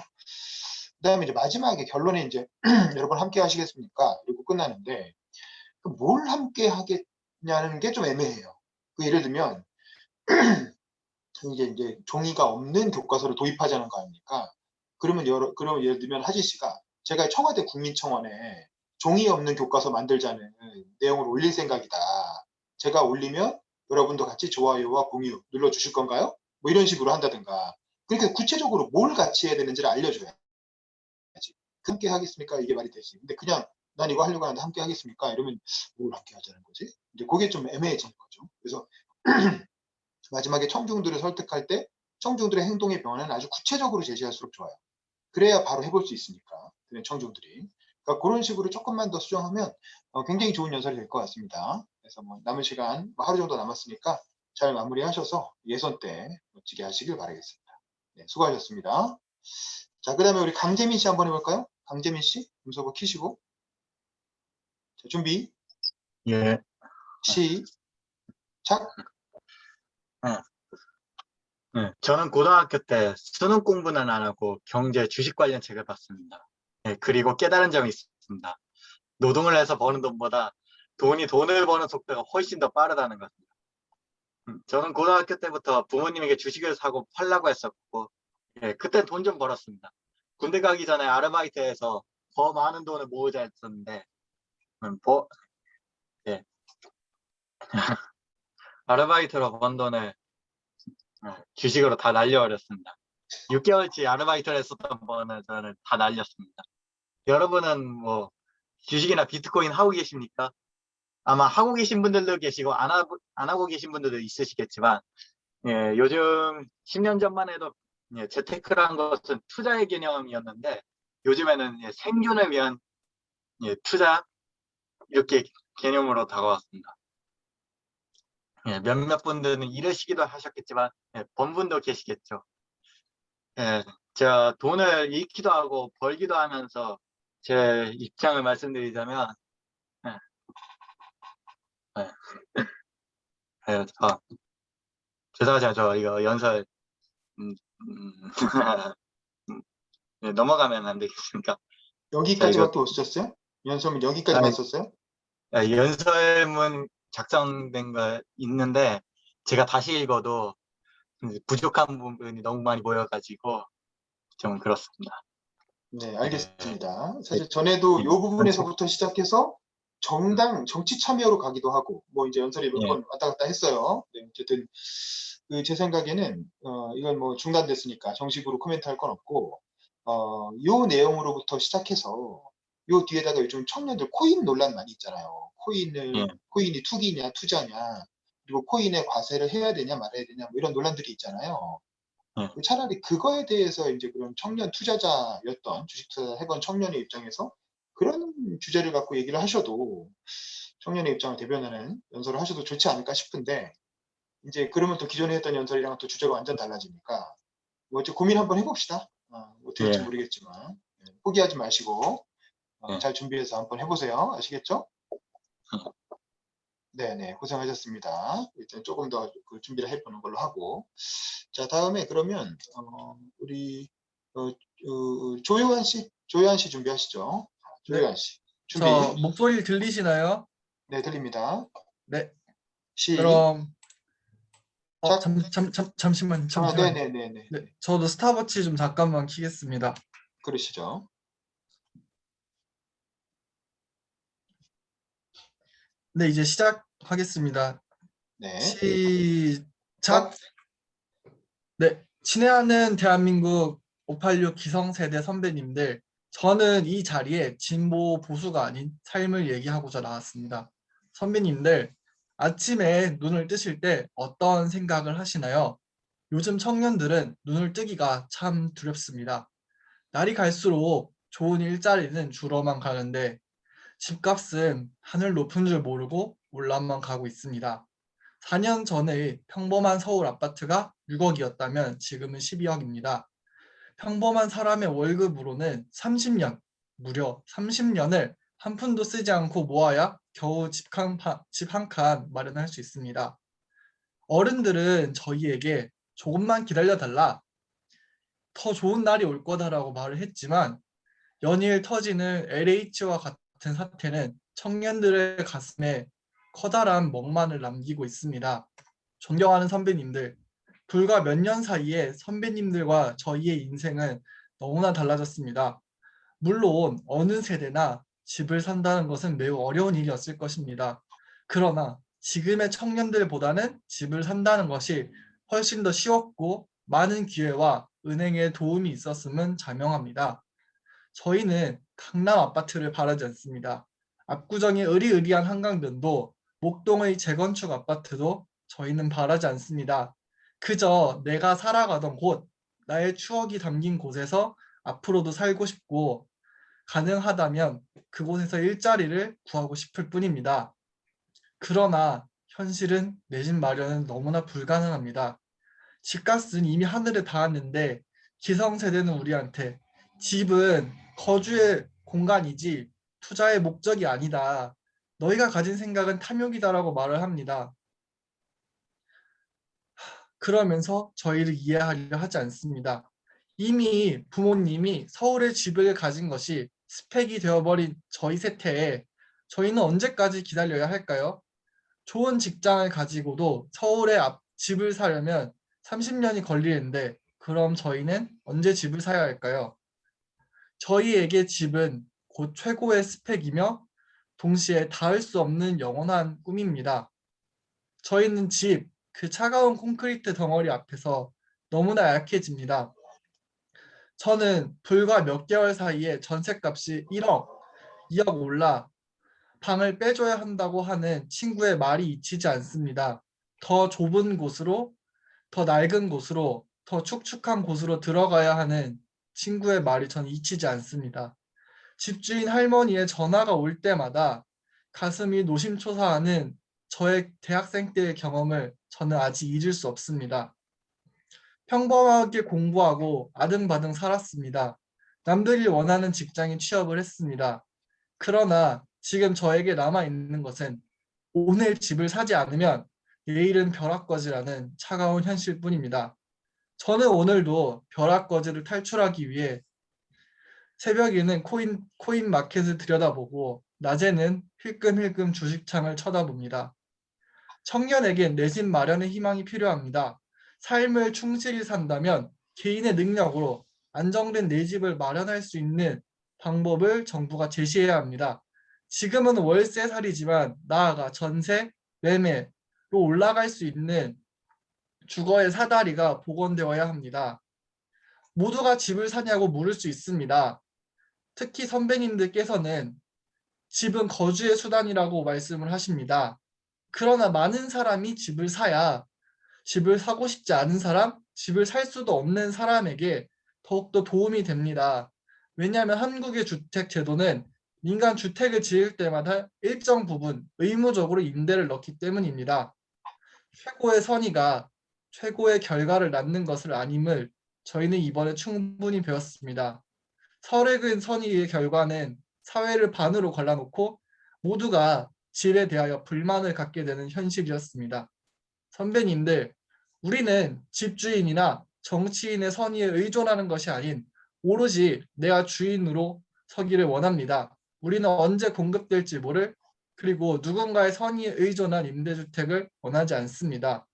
그다음에 이제 마지막에 결론에 이제 여러분 함께 하시겠습니까? 이러고 끝나는데 그럼 뭘 함께 하겠냐는 게 좀 애매해요. 그 예를 들면 이제 종이가 없는 교과서를 도입하자는 거 아닙니까? 그러면 예를 들면 하지 씨가 제가 청와대 국민청원에 종이 없는 교과서 만들자는 내용을 올릴 생각이다. 제가 올리면 여러분도 같이 좋아요와 공유 눌러주실 건가요? 뭐 이런 식으로 한다든가. 그러니까 구체적으로 뭘 같이 해야 되는지를 알려줘야지. 함께 하겠습니까? 이게 말이 되지. 근데 그냥 난 이거 하려고 하는데 함께 하겠습니까? 이러면 뭘 함께 하자는 거지? 이제 그게 좀 애매해지는 거죠. 그래서 마지막에 청중들을 설득할 때 청중들의 행동의 변화는 아주 구체적으로 제시할수록 좋아요. 그래야 바로 해볼 수 있으니까 청중들이. 그러니까 그런 식으로 조금만 더 수정하면 굉장히 좋은 연설이 될 것 같습니다. 그래서 뭐 남은 시간 하루 정도 남았으니까 잘 마무리하셔서 예선 때 멋지게 하시길 바라겠습니다. 네, 수고하셨습니다. 자, 그 다음에 우리 강재민 씨 한번 해볼까요? 강재민 씨, 음소거 키시고. 자, 준비, 예. 시작. 저는 고등학교 때 수능 공부는 안 하고 경제 주식 관련 책을 봤습니다. 그리고 깨달은 점이 있습니다. 노동을 해서 버는 돈보다 돈을 버는 속도가 훨씬 더 빠르다는 것입니다. 저는 고등학교 때부터 부모님에게 주식을 사고 팔라고 했었고, 그땐 돈 좀 벌었습니다. 군대 가기 전에 아르바이트해서 더 많은 돈을 모으자 했었는데, 아르바이트로 번 돈을 주식으로 다 날려버렸습니다. 6개월치 아르바이트를 했었던 거는 저는 다 날렸습니다. 여러분은 뭐 주식이나 비트코인 하고 계십니까? 아마 하고 계신 분들도 계시고 안 하고 계신 분들도 있으시겠지만, 요즘 10년 전만 해도 재테크라는 것은 투자의 개념이었는데 요즘에는 생존을 위한 투자 이렇게 개념으로 다가왔습니다. 몇몇 분들은 이러시기도 하셨겠지만 번 분도 계시겠죠. 제가 돈을 잃기도 하고 벌기도 하면서 제 입장을 말씀드리자면, 죄송하지만 저 이거 연설 넘어가면 안 되겠습니까? 여기까지밖에 오셨어요? 연설문 여기까지만 썼어요? 연설문 작성된 거 있는데 제가 다시 읽어도 부족한 부분이 너무 많이 보여가지고 좀 그렇습니다. 네, 알겠습니다. 사실 전에도 이 부분에서부터 시작해서 정치 참여로 가기도 하고, 뭐 이제 연설이 몇 번 왔다 갔다 했어요. 네, 어쨌든 제 생각에는 이건 뭐 중단됐으니까 정식으로 코멘트할 건 없고, 요 내용으로부터 시작해서 요 뒤에다가 요즘 청년들 코인 논란 많이 있잖아요. 코인이 투기냐 투자냐, 그리고 코인에 과세를 해야 되냐 말아야 되냐, 뭐 이런 논란들이 있잖아요. 차라리 그거에 대해서 이제 그런 청년 투자자였던 주식 투자 해본 청년의 입장에서 그런 주제를 갖고 얘기를 하셔도 청년의 입장을 대변하는 연설을 하셔도 좋지 않을까 싶은데, 이제 그러면 또 기존에 했던 연설이랑 또 주제가 완전 달라지니까 뭐 어째 고민 한번 해봅시다. 어떻게 될지 모르겠지만 포기하지 마시고 잘 준비해서 한번 해보세요. 아시겠죠? 네네, 고생하셨습니다. 일단 조금 더 그 준비를 해보는 걸로 하고, 자, 다음에 그러면 우리 조요한 씨 준비하시죠. 조요한 씨 준비. 저 목소리 들리시나요? 네, 들립니다. 네. 시작. 그럼 잠시만. 네네네네. 네, 저도 스탑워치 좀 잠깐만 켜겠습니다. 그러시죠. 네, 이제 시작하겠습니다. 네. 시작. 네, 친애하는 대한민국 586 기성세대 선배님들, 저는 이 자리에 진보 보수가 아닌 삶을 얘기하고자 나왔습니다. 선배님들, 아침에 눈을 뜨실 때 어떤 생각을 하시나요? 요즘 청년들은 눈을 뜨기가 참 두렵습니다. 날이 갈수록 좋은 일자리는 줄어만 가는데 집값은 하늘 높은 줄 모르고 올라만 가고 있습니다. 4년 전에 평범한 서울 아파트가 6억이었다면 지금은 12억입니다. 평범한 사람의 월급으로는 무려 30년을 한 푼도 쓰지 않고 모아야 겨우 집 한 칸 마련할 수 있습니다. 어른들은 저희에게 조금만 기다려달라, 더 좋은 날이 올 거다라고 말을 했지만 연일 터지는 LH와 같은 사태는 청년들의 가슴에 커다란 멍만을 남기고 있습니다. 존경하는 선배님들, 불과 몇 년 사이에 선배님들과 저희의 인생은 너무나 달라졌습니다. 물론 어느 세대나 집을 산다는 것은 매우 어려운 일이었을 것입니다. 그러나 지금의 청년들보다는 집을 산다는 것이 훨씬 더 쉬웠고 많은 기회와 은행의 도움이 있었음은 자명합니다. 저희는 강남 아파트를 바라지 않습니다. 압구정의 으리으리한 한강변도 목동의 재건축 아파트도 저희는 바라지 않습니다. 그저 내가 살아가던 곳, 나의 추억이 담긴 곳에서 앞으로도 살고 싶고 가능하다면 그곳에서 일자리를 구하고 싶을 뿐입니다. 그러나 현실은 내 집 마련은 너무나 불가능합니다. 집값은 이미 하늘에 닿았는데 기성세대는 우리한테 집은 거주의 공간이지 투자의 목적이 아니다. 너희가 가진 생각은 탐욕이다라고 말을 합니다. 그러면서 저희를 이해하려 하지 않습니다. 이미 부모님이 서울에 집을 가진 것이 스펙이 되어버린 저희 세태에 저희는 언제까지 기다려야 할까요? 좋은 직장을 가지고도 서울에 집을 사려면 30년이 걸리는데 그럼 저희는 언제 집을 사야 할까요? 저희에게 집은 곧 최고의 스펙이며 동시에 닿을 수 없는 영원한 꿈입니다. 저희는 집, 그 차가운 콘크리트 덩어리 앞에서 너무나 약해집니다. 저는 불과 몇 개월 사이에 전셋값이 1억, 2억 올라 방을 빼줘야 한다고 하는 친구의 말이 잊히지 않습니다. 더 좁은 곳으로, 더 낡은 곳으로, 더 축축한 곳으로 들어가야 하는 친구의 말이 전 잊히지 않습니다. 집주인 할머니의 전화가 올 때마다 가슴이 노심초사하는 저의 대학생 때의 경험을 저는 아직 잊을 수 없습니다. 평범하게 공부하고 아등바등 살았습니다. 남들이 원하는 직장에 취업을 했습니다. 그러나 지금 저에게 남아있는 것은 오늘 집을 사지 않으면 내일은 벼락거지라는 차가운 현실뿐입니다. 저는 오늘도 벼락거지를 탈출하기 위해 새벽에는 코인 마켓을 들여다보고 낮에는 힐끔힐끔 주식창을 쳐다봅니다. 청년에겐 내 집 마련의 희망이 필요합니다. 삶을 충실히 산다면 개인의 능력으로 안정된 내 집을 마련할 수 있는 방법을 정부가 제시해야 합니다. 지금은 월세살이지만 나아가 전세, 매매로 올라갈 수 있는 주거의 사다리가 복원되어야 합니다. 모두가 집을 사냐고 물을 수 있습니다. 특히 선배님들께서는 집은 거주의 수단이라고 말씀을 하십니다. 그러나 많은 사람이 집을 사야 집을 사고 싶지 않은 사람, 집을 살 수도 없는 사람에게 더욱더 도움이 됩니다. 왜냐하면 한국의 주택 제도는 민간 주택을 지을 때마다 일정 부분 의무적으로 임대를 넣기 때문입니다. 최고의 선의가 최고의 결과를 낳는 것을 아님을 저희는 이번에 충분히 배웠습니다. 설익은 선의의 결과는 사회를 반으로 갈라놓고 모두가 집에 대하여 불만을 갖게 되는 현실이었습니다. 선배님들, 우리는 집주인이나 정치인의 선의에 의존하는 것이 아닌 오로지 내가 주인으로 서기를 원합니다. 우리는 언제 공급될지 모를 그리고 누군가의 선의에 의존한 임대주택을 원하지 않습니다.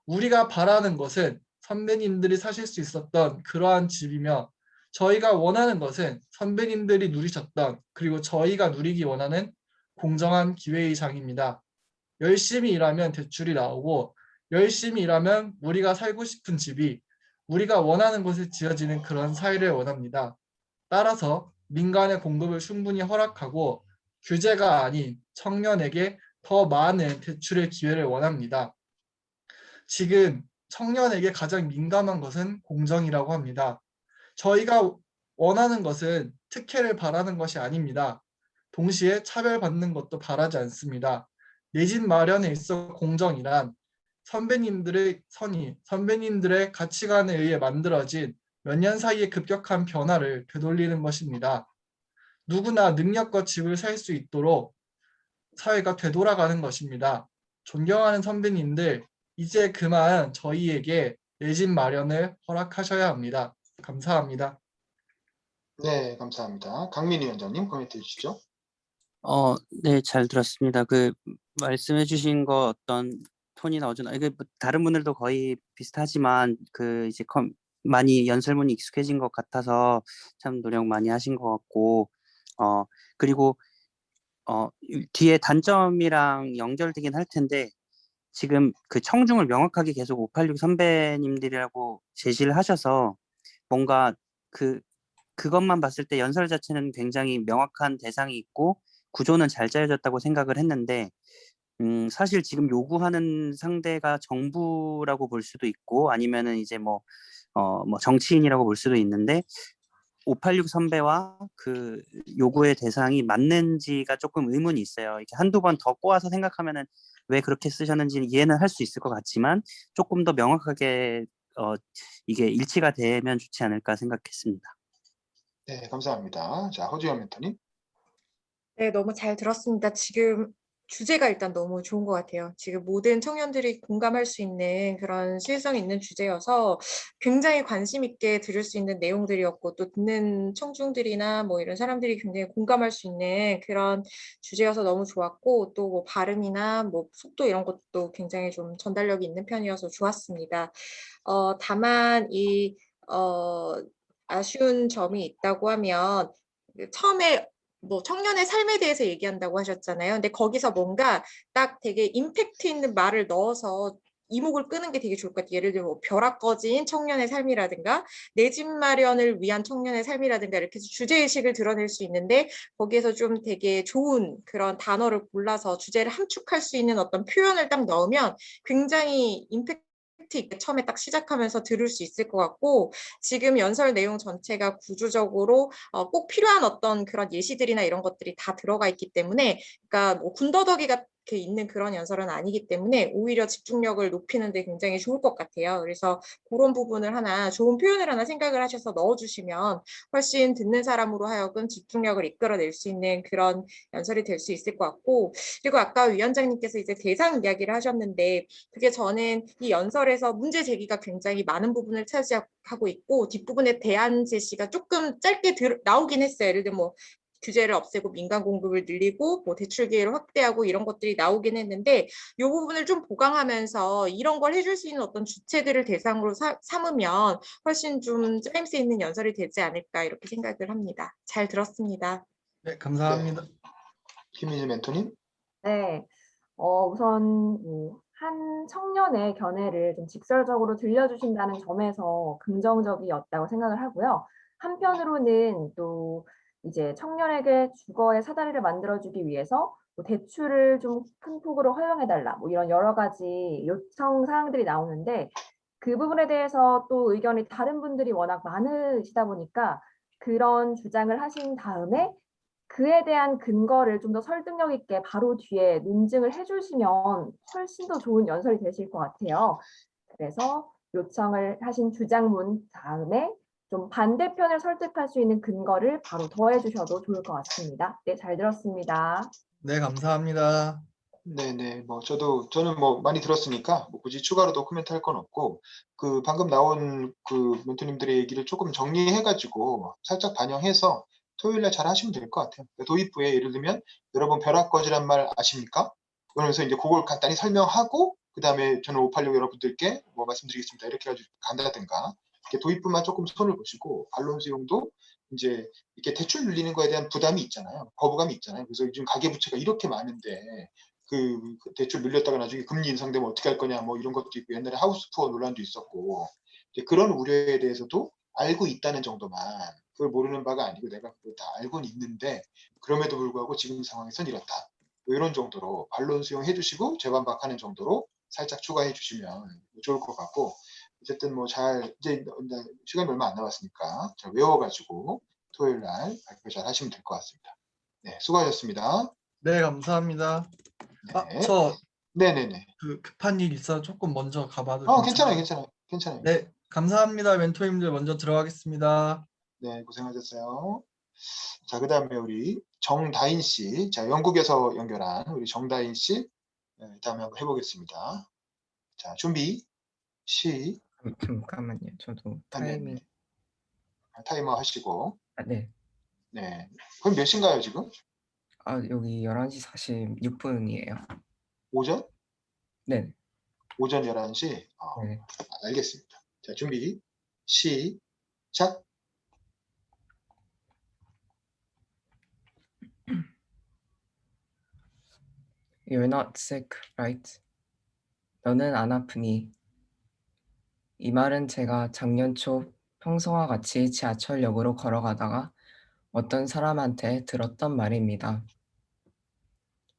우리가 바라는 것은 선배님들이 사실 수 있었던 그러한 집이며 저희가 원하는 것은 선배님들이 누리셨던 그리고 저희가 누리기 원하는 공정한 기회의 장입니다. 열심히 일하면 대출이 나오고 열심히 일하면 우리가 살고 싶은 집이 우리가 원하는 곳에 지어지는 그런 사회를 원합니다. 따라서 민간의 공급을 충분히 허락하고 규제가 아닌 청년에게 더 많은 대출의 기회를 원합니다. 지금 청년에게 가장 민감한 것은 공정이라고 합니다. 저희가 원하는 것은 특혜를 바라는 것이 아닙니다. 동시에 차별받는 것도 바라지 않습니다. 내 집 마련에 있어 공정이란 선배님들의 선의, 선배님들의 가치관에 의해 만들어진 몇 년 사이의 급격한 변화를 되돌리는 것입니다. 누구나 능력과 집을 살 수 있도록 사회가 되돌아가는 것입니다. 존경하는 선배님들, 이제 그만 저희에게 내 집 마련을 허락하셔야 합니다. 감사합니다. 네, 감사합니다. 강민 위원장님 코멘트 해주시죠. 네, 잘 들었습니다. 말씀해 주신 거 어떤 톤이나 어조나 이게 뭐 다른 분들도 거의 비슷하지만 이제 많이 연설문이 익숙해진 것 같아서 참 노력 많이 하신 것 같고 그리고 뒤에 단점이랑 연결되긴 할 텐데 지금 그 청중을 명확하게 계속 586 선배님들이라고 제시를 하셔서 뭔가 그것만 봤을 때 연설 자체는 굉장히 명확한 대상이 있고 구조는 잘 짜여졌다고 생각을 했는데 사실 지금 요구하는 상대가 정부라고 볼 수도 있고 아니면은 이제 뭐 정치인이라고 볼 수도 있는데 586 선배와 그 요구의 대상이 맞는지가 조금 의문이 있어요. 이렇게 한두 번 더 꼬아서 생각하면은 왜 그렇게 쓰셨는지 이해는 할 수 있을 것 같지만 조금 더 명확하게 이게 일치가 되면 좋지 않을까 생각했습니다. 네, 감사합니다. 자, 허주현 멘토님. 네, 너무 잘 들었습니다. 지금 주제가 일단 너무 좋은 것 같아요. 지금 모든 청년들이 공감할 수 있는 그런 시의성 있는 주제여서 굉장히 관심 있게 들을 수 있는 내용들이었고 또 듣는 청중들이나 뭐 이런 사람들이 굉장히 공감할 수 있는 그런 주제여서 너무 좋았고 또 뭐 발음이나 뭐 속도 이런 것도 굉장히 좀 전달력이 있는 편이어서 좋았습니다. 다만 아쉬운 점이 있다고 하면 처음에 뭐 청년의 삶에 대해서 얘기한다고 하셨잖아요. 근데 거기서 뭔가 딱 되게 임팩트 있는 말을 넣어서 이목을 끄는 게 되게 좋을 것 같아요. 예를 들면 뭐 벼락 꺼진 청년의 삶이라든가 내 집 마련을 위한 청년의 삶이라든가 이렇게 해서 주제의식을 드러낼 수 있는데 거기에서 좀 되게 좋은 그런 단어를 골라서 주제를 함축할 수 있는 어떤 표현을 딱 넣으면 굉장히 임팩트 있게 처음에 딱 시작하면서 들을 수 있을 것 같고 지금 연설 내용 전체가 구조적으로 꼭 필요한 어떤 그런 예시들이나 이런 것들이 다 들어가 있기 때문에 그러니까 뭐 군더더기가 이렇게 있는 그런 연설은 아니기 때문에 오히려 집중력을 높이는 데 굉장히 좋을 것 같아요. 그래서 그런 부분을 하나 좋은 표현을 하나 생각을 하셔서 넣어주시면 훨씬 듣는 사람으로 하여금 집중력을 이끌어낼 수 있는 그런 연설이 될 수 있을 것 같고 그리고 아까 위원장님께서 이제 대상 이야기를 하셨는데 그게 저는 이 연설에서 문제 제기가 굉장히 많은 부분을 차지하고 있고 뒷부분에 대안 제시가 조금 짧게 나오긴 했어요. 예를 들면 뭐 규제를 없애고 민간 공급을 늘리고 뭐 대출 기회를 확대하고 이런 것들이 나오긴 했는데 이 부분을 좀 보강하면서 이런 걸 해줄 수 있는 어떤 주체들을 대상으로 삼으면 훨씬 좀 짜임새 있는 연설이 되지 않을까 이렇게 생각을 합니다. 잘 들었습니다. 네, 감사합니다. 김민희 멘토님. 네, 우선 한 청년의 견해를 좀 직설적으로 들려주신다는 점에서 긍정적이었다고 생각을 하고요. 한편으로는 또 이제 청년에게 주거의 사다리를 만들어주기 위해서 뭐 대출을 좀 큰 폭으로 허용해달라, 뭐 이런 여러 가지 요청 사항들이 나오는데 그 부분에 대해서 또 의견이 다른 분들이 워낙 많으시다 보니까 그런 주장을 하신 다음에 그에 대한 근거를 좀 더 설득력 있게 바로 뒤에 논증을 해주시면 훨씬 더 좋은 연설이 되실 것 같아요. 그래서 요청을 하신 주장문 다음에 좀 반대편을 설득할 수 있는 근거를 바로 더해 주셔도 좋을 것 같습니다. 네, 잘 들었습니다. 네, 감사합니다. 네네, 저는 뭐 많이 들었으니까 뭐 굳이 추가로 더 코멘트 할 건 없고, 방금 나온 멘토님들의 얘기를 조금 정리해가지고 살짝 반영해서 토요일 날 잘 하시면 될 것 같아요. 도입부에 예를 들면, 여러분 벼락거지란 말 아십니까? 그러면서 이제 그걸 간단히 설명하고, 그 다음에 저는 586 여러분들께 뭐 말씀드리겠습니다. 이렇게 해가지고 간다든가, 이렇게 도입부만 조금 손을 보시고, 반론 수용도 이제 이렇게 대출 늘리는 거에 대한 부담이 있잖아요. 거부감이 있잖아요. 그래서 요즘 가계부채가 이렇게 많은데, 그 대출 늘렸다가 나중에 금리 인상되면 어떻게 할 거냐 뭐 이런 것도 있고 옛날에 하우스 푸어 논란도 있었고 이제 그런 우려에 대해서도 알고 있다는 정도만 그걸 모르는 바가 아니고 내가 그걸 다 알고는 있는데 그럼에도 불구하고 지금 상황에선 이렇다 뭐 이런 정도로 반론 수용해 주시고 재반박하는 정도로 살짝 추가해 주시면 좋을 것 같고 어쨌든 뭐 잘 이제 시간이 얼마 안 남았으니까 잘 외워가지고 토요일 날 발표 잘 하시면 될 것 같습니다. 네, 수고하셨습니다. 네, 감사합니다. 네. 저 네네네. 급한 일 있어 조금 먼저 가봐도 괜찮아요, 괜찮아요? 괜찮아요. 네, 감사합니다. 멘토님들 먼저 들어가겠습니다. 네, 고생하셨어요. 자, 그 다음에 우리 정다인 씨. 자, 영국에서 연결한 우리 정다인 씨. 네, 다음에 한번 해보겠습니다. 자, 준비, 잠깐만요. 저도 타이밍. 네네. 타이머 하시고. 네. 네. 그럼 몇 시인가요, 지금? 여기 11시 46분이에요. 오전? 네. 오전 11시? 네. 알겠습니다. 자, 준비, 시작. You're not sick, right? 너는 안 아프니? 이 말은 제가 작년 초 평소와 같이 지하철역으로 걸어가다가 어떤 사람한테 들었던 말입니다.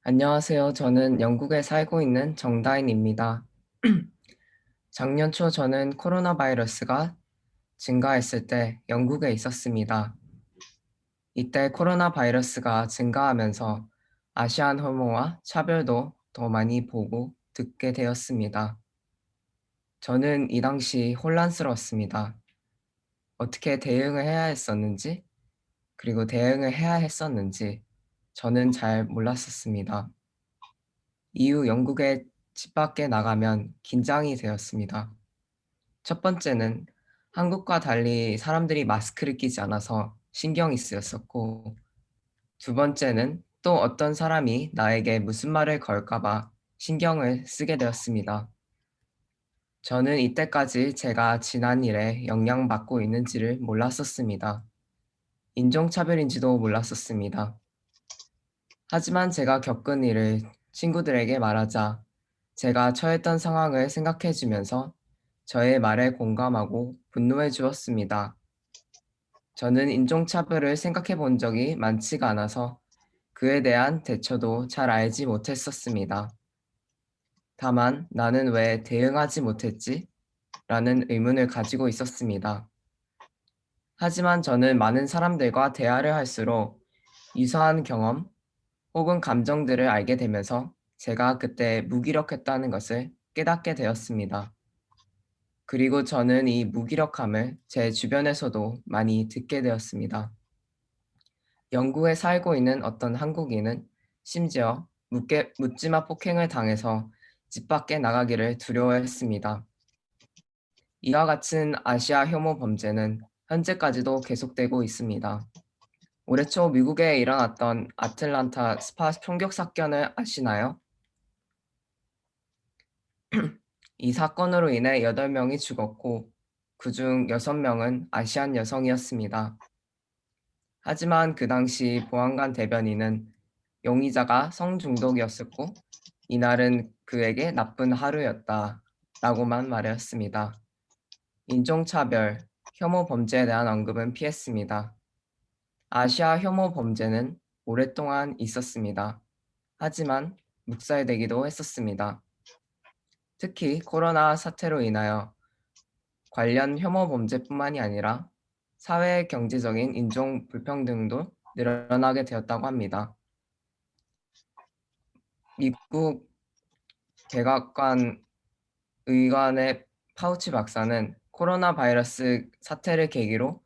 안녕하세요. 저는 영국에 살고 있는 정다인입니다. 작년 초 저는 코로나 바이러스가 증가했을 때 영국에 있었습니다. 이때 코로나 바이러스가 증가하면서 아시안 혐오와 차별도 더 많이 보고 듣게 되었습니다. 저는 이 당시 혼란스러웠습니다. 어떻게 대응을 해야 했었는지, 그리고 대응을 해야 했었는지 저는 잘 몰랐었습니다. 이후 영국에 집 밖에 나가면 긴장이 되었습니다. 첫 번째는 한국과 달리 사람들이 마스크를 끼지 않아서 신경이 쓰였었고, 두 번째는 또 어떤 사람이 나에게 무슨 말을 걸까봐 신경을 쓰게 되었습니다. 저는 이때까지 제가 지난 일에 영향받고 있는지를 몰랐었습니다. 인종차별인지도 몰랐었습니다. 하지만 제가 겪은 일을 친구들에게 말하자 제가 처했던 상황을 생각해 주면서 저의 말에 공감하고 분노해 주었습니다. 저는 인종차별을 생각해 본 적이 많지가 않아서 그에 대한 대처도 잘 알지 못했었습니다. 다만 나는 왜 대응하지 못했지? 라는 의문을 가지고 있었습니다. 하지만 저는 많은 사람들과 대화를 할수록 유사한 경험 혹은 감정들을 알게 되면서 제가 그때 무기력했다는 것을 깨닫게 되었습니다. 그리고 저는 이 무기력함을 제 주변에서도 많이 듣게 되었습니다. 영국에 살고 있는 어떤 한국인은 심지어 묻지마 폭행을 당해서 집 밖에 나가기를 두려워했습니다. 이와 같은 아시아 혐오 범죄는 현재까지도 계속되고 있습니다. 올해 초 미국에 일어났던 아틀란타 스파 총격 사건을 아시나요? 이 사건으로 인해 8명이 죽었고 그중 6명은 아시안 여성이었습니다. 하지만 그 당시 보안관 대변인은 용의자가 성중독이었었고 이날은 그에게 나쁜 하루였다 라고만 말했습니다. 인종차별, 혐오 범죄에 대한 언급은 피했습니다. 아시아 혐오 범죄는 오랫동안 있었습니다. 하지만 묵살되기도 했었습니다. 특히 코로나 사태로 인하여 관련 혐오 범죄뿐만이 아니라 사회 경제적인 인종 불평등도 늘어나게 되었다고 합니다. 미국 백악관 의관의 파우치 박사는 코로나 바이러스 사태를 계기로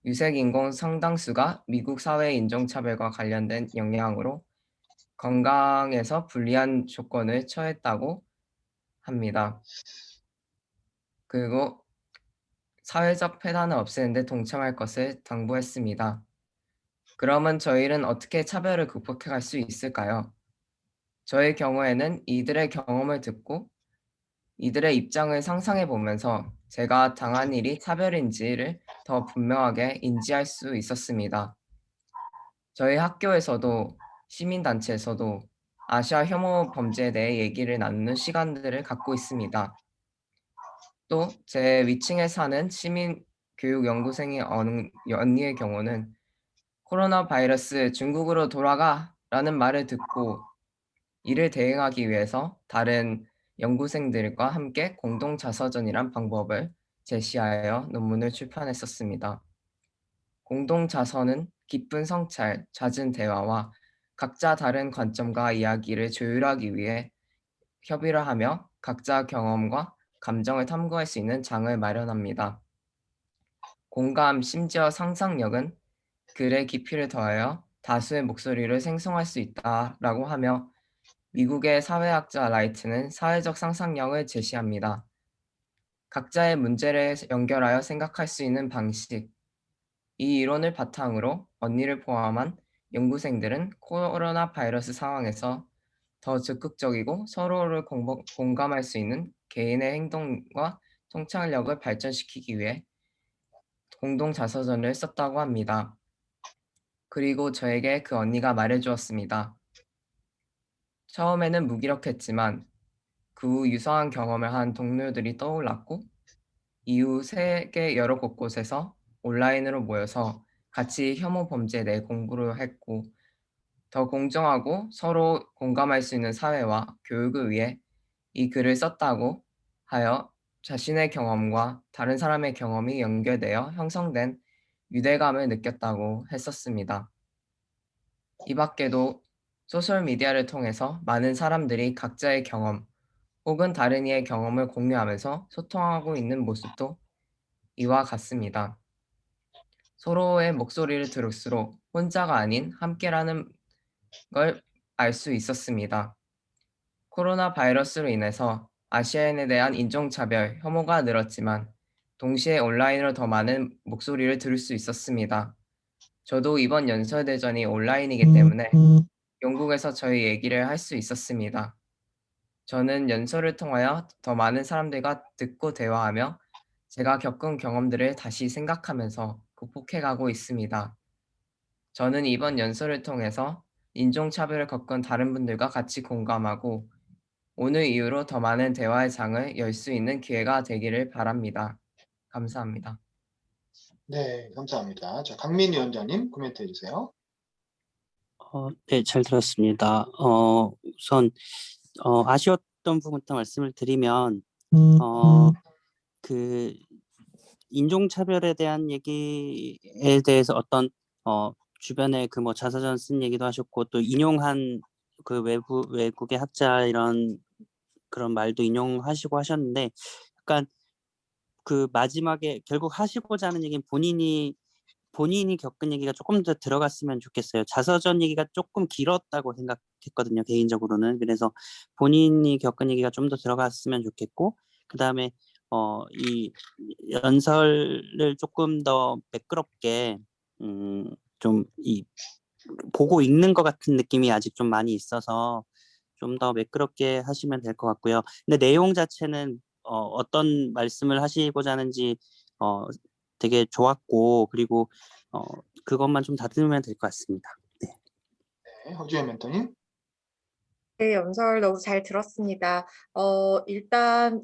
유색 인종 상당수가 미국 사회 인종차별과 관련된 영향으로 건강에서 불리한 조건을 처했다고 합니다. 그리고 사회적 폐단을 없애는 데 동참할 것을 당부했습니다. 그러면 저희는 어떻게 차별을 극복해갈 수 있을까요? 저의 경우에는 이들의 경험을 듣고 이들의 입장을 상상해 보면서 제가 당한 일이 차별인지를 더 분명하게 인지할 수 있었습니다. 저희 학교에서도 시민단체에서도 아시아 혐오 범죄에 대해 얘기를 나누는 시간들을 갖고 있습니다. 또 제 위층에 사는 시민 교육 연구생의 언니의 경우는 코로나 바이러스 중국으로 돌아가 라는 말을 듣고 이를 대응하기 위해서 다른 연구생들과 함께 공동 자서전이란 방법을 제시하여 논문을 출판했었습니다. 공동 자서는 깊은 성찰, 잦은 대화와 각자 다른 관점과 이야기를 조율하기 위해 협의를 하며 각자 경험과 감정을 탐구할 수 있는 장을 마련합니다. 공감, 심지어 상상력은 글의 깊이를 더하여 다수의 목소리를 생성할 수 있다라고 하며 미국의 사회학자 라이트는 사회적 상상력을 제시합니다. 각자의 문제를 연결하여 생각할 수 있는 방식, 이 이론을 바탕으로 언니를 포함한 연구생들은 코로나 바이러스 상황에서 더 적극적이고 서로를 공감할 수 있는 개인의 행동과 통찰력을 발전시키기 위해 공동 자서전을 썼다고 합니다. 그리고 저에게 그 언니가 말해주었습니다. 처음에는 무기력했지만 그 후 유사한 경험을 한 동료들이 떠올랐고 이후 세계 여러 곳곳에서 온라인으로 모여서 같이 혐오 범죄에 대해 공부를 했고 더 공정하고 서로 공감할 수 있는 사회와 교육을 위해 이 글을 썼다고 하여 자신의 경험과 다른 사람의 경험이 연결되어 형성된 유대감을 느꼈다고 했었습니다. 이 밖에도 소셜미디어를 통해서 많은 사람들이 각자의 경험 혹은 다른 이의 경험을 공유하면서 소통하고 있는 모습도 이와 같습니다. 서로의 목소리를 들을수록 혼자가 아닌 함께라는 걸 알 수 있었습니다. 코로나 바이러스로 인해서 아시아인에 대한 인종차별, 혐오가 늘었지만 동시에 온라인으로 더 많은 목소리를 들을 수 있었습니다. 저도 이번 연설대전이 온라인이기 때문에 영국에서 저희 얘기를 할 수 있었습니다. 저는 연설을 통하여 더 많은 사람들과 듣고 대화하며 제가 겪은 경험들을 다시 생각하면서 극복해가고 있습니다. 저는 이번 연설을 통해서 인종차별을 겪은 다른 분들과 같이 공감하고 오늘 이후로 더 많은 대화의 장을 열 수 있는 기회가 되기를 바랍니다. 감사합니다. 네, 감사합니다. 자, 강민 위원장님 코멘트 해주세요. 네, 잘 들었습니다. 우선 아쉬웠던 부분부터 말씀을 드리면 그 인종차별에 대한 얘기에 대해서 어떤 주변에 그 뭐 자서전 쓴 얘기도 하셨고 또 인용한 그 외국의 학자 이런 그런 말도 인용하시고 하셨는데 약간 그 마지막에 결국 하시고자 하는 얘기는 본인이 겪은 얘기가 조금 더 들어갔으면 좋겠어요. 자서전 얘기가 조금 길었다고 생각했거든요, 개인적으로는. 그래서 본인이 겪은 얘기가 좀 더 들어갔으면 좋겠고, 그 다음에 이 연설을 조금 더 매끄럽게 좀 보고 읽는 것 같은 느낌이 아직 좀 많이 있어서 좀 더 매끄럽게 하시면 될 것 같고요. 근데 내용 자체는 어떤 말씀을 하시고자 하는지 되게 좋았고 그리고 그것만 좀 다듬으면 될 것 같습니다. 네. 네, 허주현 멘토님. 네, 연설 너무 잘 들었습니다. 일단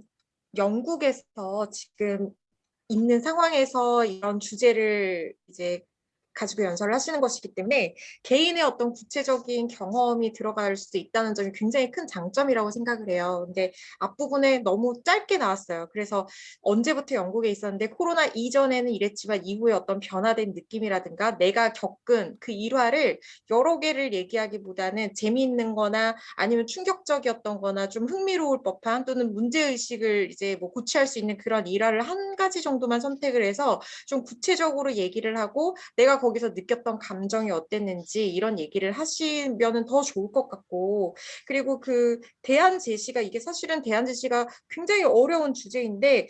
영국에서 지금 있는 상황에서 이런 주제를 이제 가지고 연설을 하시는 것이기 때문에 개인의 어떤 구체적인 경험이 들어갈 수 있다는 점이 굉장히 큰 장점이라고 생각을 해요. 근데 앞부분에 너무 짧게 나왔어요. 그래서 언제부터 영국에 있었는데 코로나 이전에는 이랬지만 이후에 어떤 변화된 느낌이라든가 내가 겪은 그 일화를 여러 개를 얘기하기보다는 재미있는 거나 아니면 충격적이었던 거나 좀 흥미로울 법한 또는 문제의식을 이제 뭐 고취할 수 있는 그런 일화를 한 가지 정도만 선택을 해서 좀 구체적으로 얘기를 하고 내가 거기서 느꼈던 감정이 어땠는지 이런 얘기를 하시면은 더 좋을 것 같고 그리고 그 대안 제시가 이게 사실은 대안 제시가 굉장히 어려운 주제인데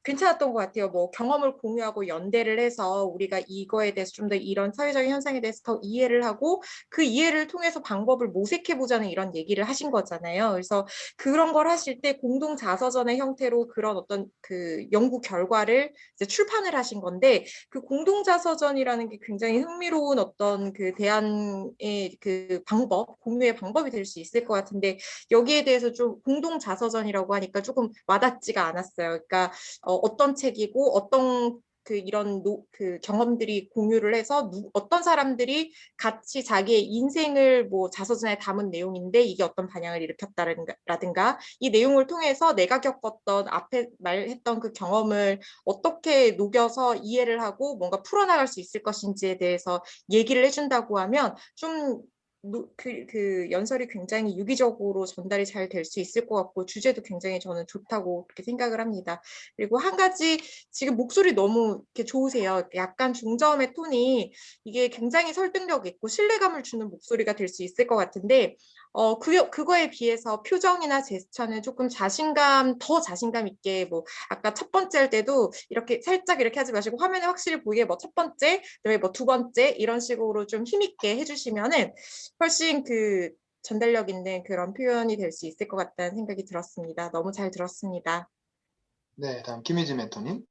괜찮았던 것 같아요. 뭐 경험을 공유하고 연대를 해서 우리가 이거에 대해서 좀 더 이런 사회적인 현상에 대해서 더 이해를 하고 그 이해를 통해서 방법을 모색해 보자는 이런 얘기를 하신 거잖아요. 그래서 그런 걸 하실 때 공동 자서전의 형태로 그런 어떤 그 연구 결과를 이제 출판을 하신 건데 그 공동 자서전이라는 게 굉장히 흥미로운 어떤 그 대안의 그 방법, 공유의 방법이 될 수 있을 것 같은데 여기에 대해서 좀 공동 자서전이라고 하니까 조금 와닿지가 않았어요. 그러니까 어떤 책이고 어떤 그 이런 그 경험들이 공유를 해서 어떤 사람들이 같이 자기의 인생을 뭐 자서전에 담은 내용인데 이게 어떤 반향을 일으켰다라든가 이 내용을 통해서 내가 겪었던 앞에 말했던 그 경험을 어떻게 녹여서 이해를 하고 뭔가 풀어나갈 수 있을 것인지에 대해서 얘기를 해준다고 하면 좀 그 연설이 굉장히 유기적으로 전달이 잘 될 수 있을 것 같고 주제도 굉장히 저는 좋다고 그렇게 생각을 합니다. 그리고 한 가지 지금 목소리 너무 이렇게 좋으세요. 약간 중저음의 톤이 이게 굉장히 설득력 있고 신뢰감을 주는 목소리가 될 수 있을 것 같은데 그거에 비해서 표정이나 제스처는 조금 더 자신감 있게 뭐 아까 첫 번째 할 때도 이렇게 살짝 이렇게 하지 마시고 화면에 확실히 보이게 뭐 첫 번째, 그다음에 뭐 두 번째 이런 식으로 좀 힘있게 해주시면은 훨씬 그 전달력 있는 그런 표현이 될 수 있을 것 같다는 생각이 들었습니다. 너무 잘 들었습니다. 네, 다음 김희지 멘토님.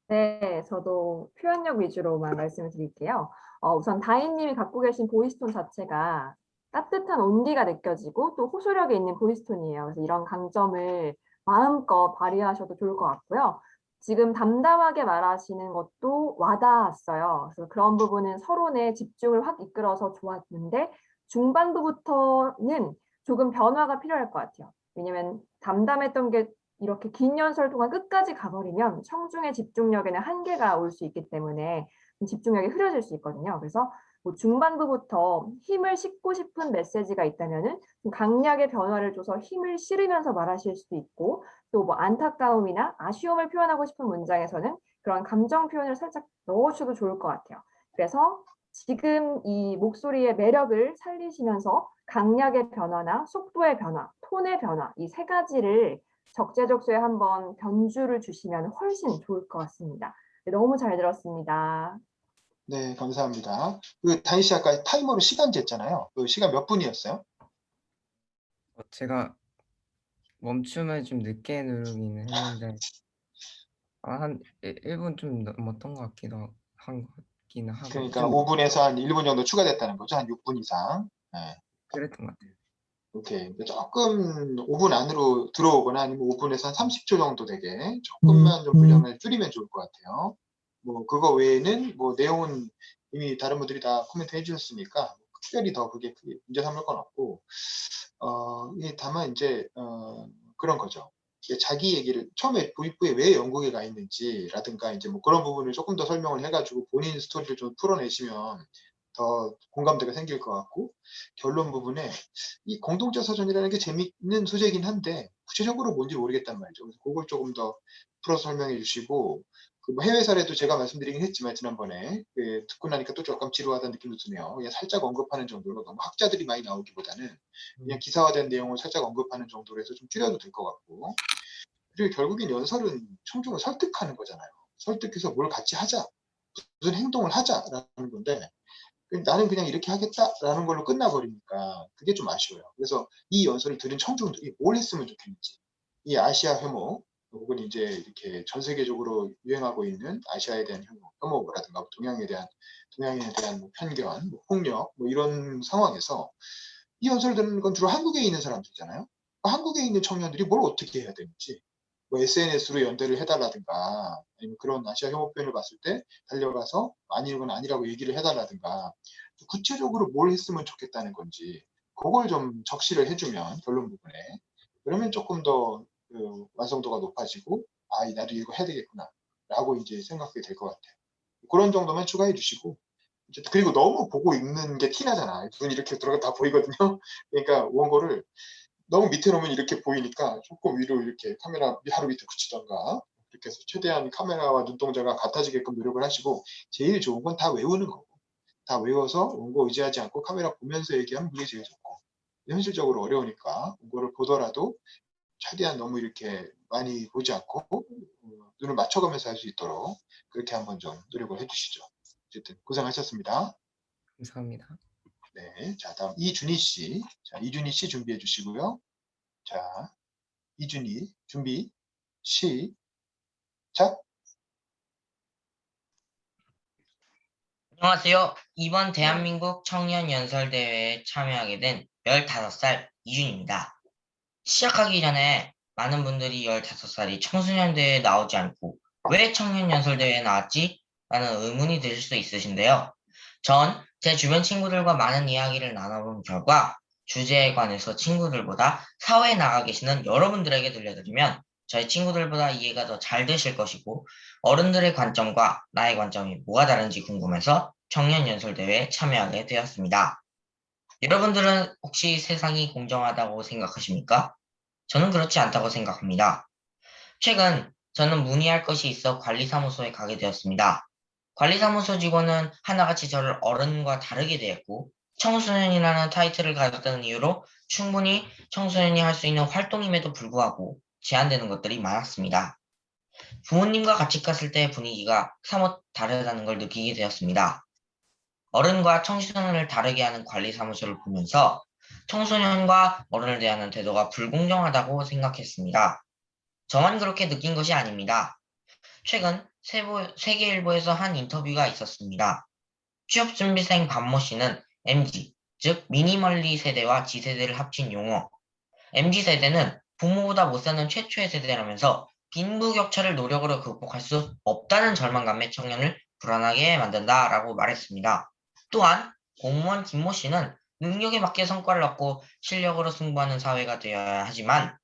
네, 저도 표현력 위주로만 말씀을 드릴게요. 우선 다인님이 갖고 계신 보이스톤 자체가 따뜻한 온기가 느껴지고 또 호소력이 있는 보이스톤이에요. 그래서 이런 강점을 마음껏 발휘하셔도 좋을 것 같고요. 지금 담담하게 말하시는 것도 와닿았어요. 그래서 그런 부분은 서론의 집중을 확 이끌어서 좋았는데 중반부부터는 조금 변화가 필요할 것 같아요. 왜냐면 담담했던 게 이렇게 긴 연설 동안 끝까지 가버리면 청중의 집중력에는 한계가 올 수 있기 때문에 집중력이 흐려질 수 있거든요. 그래서 뭐 중반부부터 힘을 싣고 싶은 메시지가 있다면은 좀 강약의 변화를 줘서 힘을 실으면서 말하실 수도 있고, 또 뭐 안타까움이나 아쉬움을 표현하고 싶은 문장에서는 그런 감정 표현을 살짝 넣어주셔도 좋을 것 같아요. 그래서 지금 이 목소리의 매력을 살리시면서 강약의 변화나 속도의 변화, 톤의 변화, 이 세 가지를 적재적소에 한번 변주를 주시면 훨씬 좋을 것 같습니다. 네, 너무 잘 들었습니다. 네, 감사합니다. 그 다인 씨 아까 타이머로 시간 쟀잖아요. 그 시간 몇 분이었어요? 제가 멈춤을 좀 늦게 누르기는 했는데 한 1분 좀 넘었던 것 같기는 하고 그러니까 좀 5분에서 한 1분 정도 추가됐다는 거죠. 한 6분 이상. 네. 그랬던 것 같아요. 오케이. 조금 5분 안으로 들어오거나 아니면 5분에서 한 30초 정도 되게 조금만 좀 분량을 줄이면 좋을 것 같아요. 뭐 그거 외에는 뭐 내용은 이미 다른 분들이 다 코멘트 해주셨으니까 특별히 더 그게 크게 문제 삼을 건 없고, 이게 다만 이제 그런 거죠. 이게 자기 얘기를 처음에 도입부에 왜 영국에 가 있는지라든가 이제 뭐 그런 부분을 조금 더 설명을 해가지고 본인 스토리를 좀 풀어내시면 더 공감대가 생길 것 같고, 결론 부분에 이 공동체 사전이라는 게 재밌는 소재이긴 한데 구체적으로 뭔지 모르겠단 말이죠. 그래서 그걸 조금 더 풀어서 설명해 주시고, 그뭐 해외 사례도 제가 말씀드리긴 했지만 지난번에 듣고 나니까 또 조금 지루하다는 느낌도 드네요. 그냥 살짝 언급하는 정도로 너무 학자들이 많이 나오기보다는 그냥 기사화된 내용을 살짝 언급하는 정도로 해서 좀 줄여도 될 것 같고, 그리고 결국엔 연설은 청중을 설득하는 거잖아요. 설득해서 뭘 같이 하자, 무슨 행동을 하자라는 건데 나는 그냥 이렇게 하겠다라는 걸로 끝나버리니까 그게 좀 아쉬워요. 그래서 이 연설을 들은 청중들이 뭘 했으면 좋겠는지, 이 아시아 혐오 혹은 이제 이렇게 전 세계적으로 유행하고 있는 아시아에 대한 혐오라든가 동양에 대한 뭐 편견, 뭐 폭력 뭐 이런 상황에서 이 연설을 듣는 건 주로 한국에 있는 사람들이잖아요. 한국에 있는 청년들이 뭘 어떻게 해야 되는지, 뭐 SNS로 연대를 해달라든가 아니면 그런 아시아 혐오 표현을 봤을 때 달려가서 아니건 아니라고 얘기를 해달라든가 구체적으로 뭘 했으면 좋겠다는 건지 그걸 좀 적시를 해주면 결론 부분에, 그러면 조금 더 완성도가 높아지고 나도 이거 해야 되겠구나 라고 이제 생각하게 될 것 같아요. 그런 정도만 추가해 주시고, 그리고 너무 보고 읽는 게 티나잖아. 눈 이렇게 들어가 다 보이거든요. 그러니까 원고를 너무 밑에 놓으면 이렇게 보이니까 조금 위로 이렇게 카메라 하루 밑에 붙이던가 이렇게 해서 최대한 카메라와 눈동자가 같아지게끔 노력을 하시고, 제일 좋은 건 다 외우는 거고, 다 외워서 원고 의지하지 않고 카메라 보면서 얘기하면 그게 제일 좋고, 현실적으로 어려우니까 원고를 보더라도 최대한 너무 이렇게 많이 보지 않고 눈을 맞춰가면서 할 수 있도록 그렇게 한번 좀 노력을 해주시죠. 어쨌든 고생하셨습니다. 감사합니다. 네, 자 다음 이준희 씨. 자 이준희 씨 준비해 주시고요. 자 이준희 준비 시작. 안녕하세요. 이번 대한민국 청년 연설대회에 참여하게 된 15살 이준입니다. 시작하기 전에 많은 분들이 15살이 청소년대회에 나오지 않고 왜 청년 연설대회에 나왔지? 라는 의문이 드실 수 있으신데요. 전 제 주변 친구들과 많은 이야기를 나눠본 결과 주제에 관해서 친구들보다 사회에 나가 계시는 여러분들에게 들려드리면 저희 친구들보다 이해가 더 잘 되실 것이고, 어른들의 관점과 나의 관점이 뭐가 다른지 궁금해서 청년 연설대회에 참여하게 되었습니다. 여러분들은 혹시 세상이 공정하다고 생각하십니까? 저는 그렇지 않다고 생각합니다. 최근 저는 문의할 것이 있어 관리사무소에 가게 되었습니다. 관리사무소 직원은 하나같이 저를 어른과 다르게 대했고, 청소년이라는 타이틀을 가졌다는 이유로 충분히 청소년이 할 수 있는 활동임에도 불구하고 제한되는 것들이 많았습니다. 부모님과 같이 갔을 때의 분위기가 사뭇 다르다는 걸 느끼게 되었습니다. 어른과 청소년을 다르게 하는 관리사무소를 보면서 청소년과 어른을 대하는 태도가 불공정하다고 생각했습니다. 저만 그렇게 느낀 것이 아닙니다. 최근 세계일보에서 한 인터뷰가 있었습니다. 취업준비생 박모 씨는 MZ, 즉 미니멀리 세대와 G세대를 합친 용어. MZ세대는 부모보다 못 사는 최초의 세대라면서 빈부격차를 노력으로 극복할 수 없다는 절망감에 청년을 불안하게 만든다라고 말했습니다. 또한 공무원 김모 씨는 능력에 맞게 성과를 얻고 실력으로 승부하는 사회가 되어야 하지만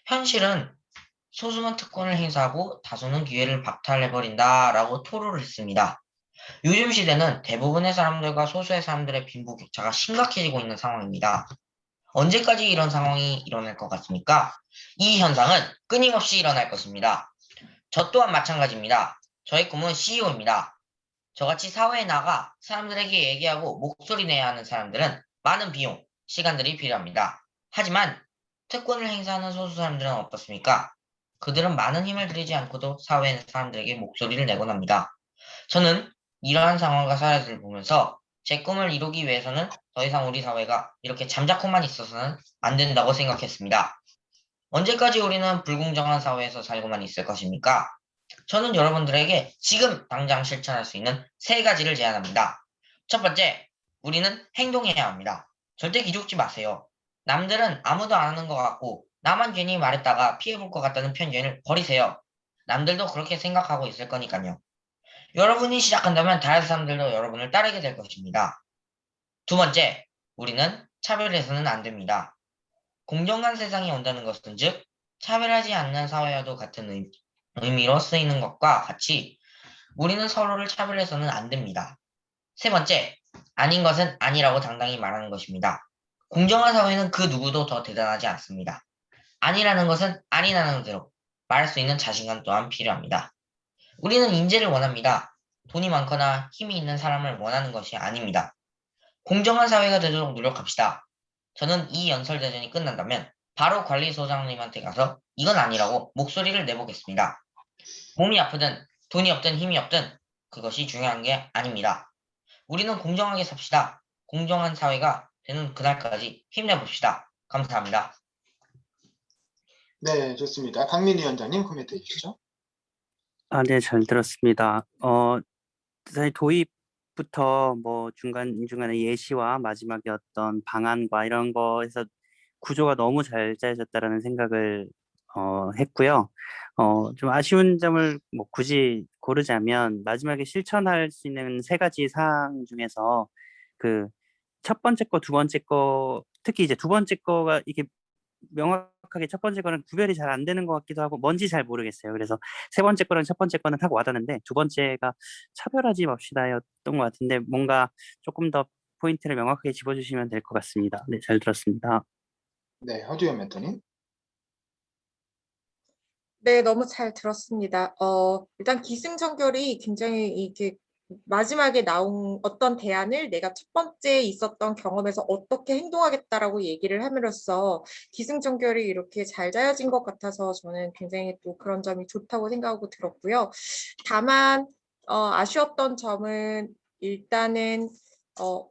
현실은 소수만 특권을 행사하고 다수는 기회를 박탈해버린다라고 토로를 했습니다. 요즘 시대는 대부분의 사람들과 소수의 사람들의 빈부격차가 심각해지고 있는 상황입니다. 언제까지 이런 상황이 일어날 것 같습니까? 이 현상은 끊임없이 일어날 것입니다. 저 또한 마찬가지입니다. 저의 꿈은 CEO입니다. 저같이 사회에 나가 사람들에게 얘기하고 목소리 내야 하는 사람들은 많은 비용, 시간들이 필요합니다. 하지만 특권을 행사하는 소수 사람들은 어떻습니까? 그들은 많은 힘을 들이지 않고도 사회의 사람들에게 목소리를 내곤 합니다. 저는 이러한 상황과 사례들을 보면서 제 꿈을 이루기 위해서는 더 이상 우리 사회가 이렇게 잠자코만 있어서는 안 된다고 생각했습니다. 언제까지 우리는 불공정한 사회에서 살고만 있을 것입니까? 저는 여러분들에게 지금 당장 실천할 수 있는 3가지를 제안합니다. 첫 번째, 우리는 행동해야 합니다. 절대 기죽지 마세요. 남들은 아무도 안 하는 것 같고 나만 괜히 말했다가 피해볼 것 같다는 편견을 버리세요. 남들도 그렇게 생각하고 있을 거니까요. 여러분이 시작한다면 다른 사람들도 여러분을 따르게 될 것입니다. 두 번째, 우리는 차별해서는 안 됩니다. 공정한 세상이 온다는 것은 즉 차별하지 않는 사회와도 같은 의미로 쓰이는 것과 같이 우리는 서로를 차별해서는 안 됩니다. 세 번째, 아닌 것은 아니라고 당당히 말하는 것입니다. 공정한 사회는 그 누구도 더 대단하지 않습니다. 아니라는 것은 아니라는 대로 말할 수 있는 자신감 또한 필요합니다. 우리는 인재를 원합니다. 돈이 많거나 힘이 있는 사람을 원하는 것이 아닙니다. 공정한 사회가 되도록 노력합시다. 저는 이 연설대전이 끝난다면 바로 관리소장님한테 가서 이건 아니라고 목소리를 내보겠습니다. 몸이 아프든 돈이 없든 힘이 없든 그것이 중요한 게 아닙니다. 우리는 공정하게 삽시다. 공정한 사회가 되는 그날까지 힘내봅시다. 감사합니다. 네, 좋습니다. 강민희 위원장님 코멘트 해주시죠. 네, 잘 들었습니다. 사실 도입부터 뭐 중간중간에 예시와 마지막에 어떤 방안과 이런 거에서 구조가 너무 잘 짜여졌다라는 생각을 했고요. 좀 아쉬운 점을 뭐 굳이 고르자면 마지막에 실천할 수 있는 3가지 사항 중에서 그 첫 번째 거, 두 번째 거, 특히 이제 두 번째 거가 이게 명확하게 첫 번째 거는 구별이 잘 안 되는 것 같기도 하고 뭔지 잘 모르겠어요. 그래서 세 번째 거랑 첫 번째 거는 하고 와닿는데 두 번째가 차별하지 맙시다였던 것 같은데 뭔가 조금 더 포인트를 명확하게 짚어주시면 될 것 같습니다. 네, 잘 들었습니다. 네, 허주현 멘토님. 네, 너무 잘 들었습니다. 일단 기승전결이 굉장히 이게 마지막에 나온 어떤 대안을 내가 첫 번째 있었던 경험에서 어떻게 행동하겠다라고 얘기를 함으로써 기승전결이 이렇게 잘 짜여진 것 같아서 저는 굉장히 또 그런 점이 좋다고 생각하고 들었고요. 다만 아쉬웠던 점은 일단은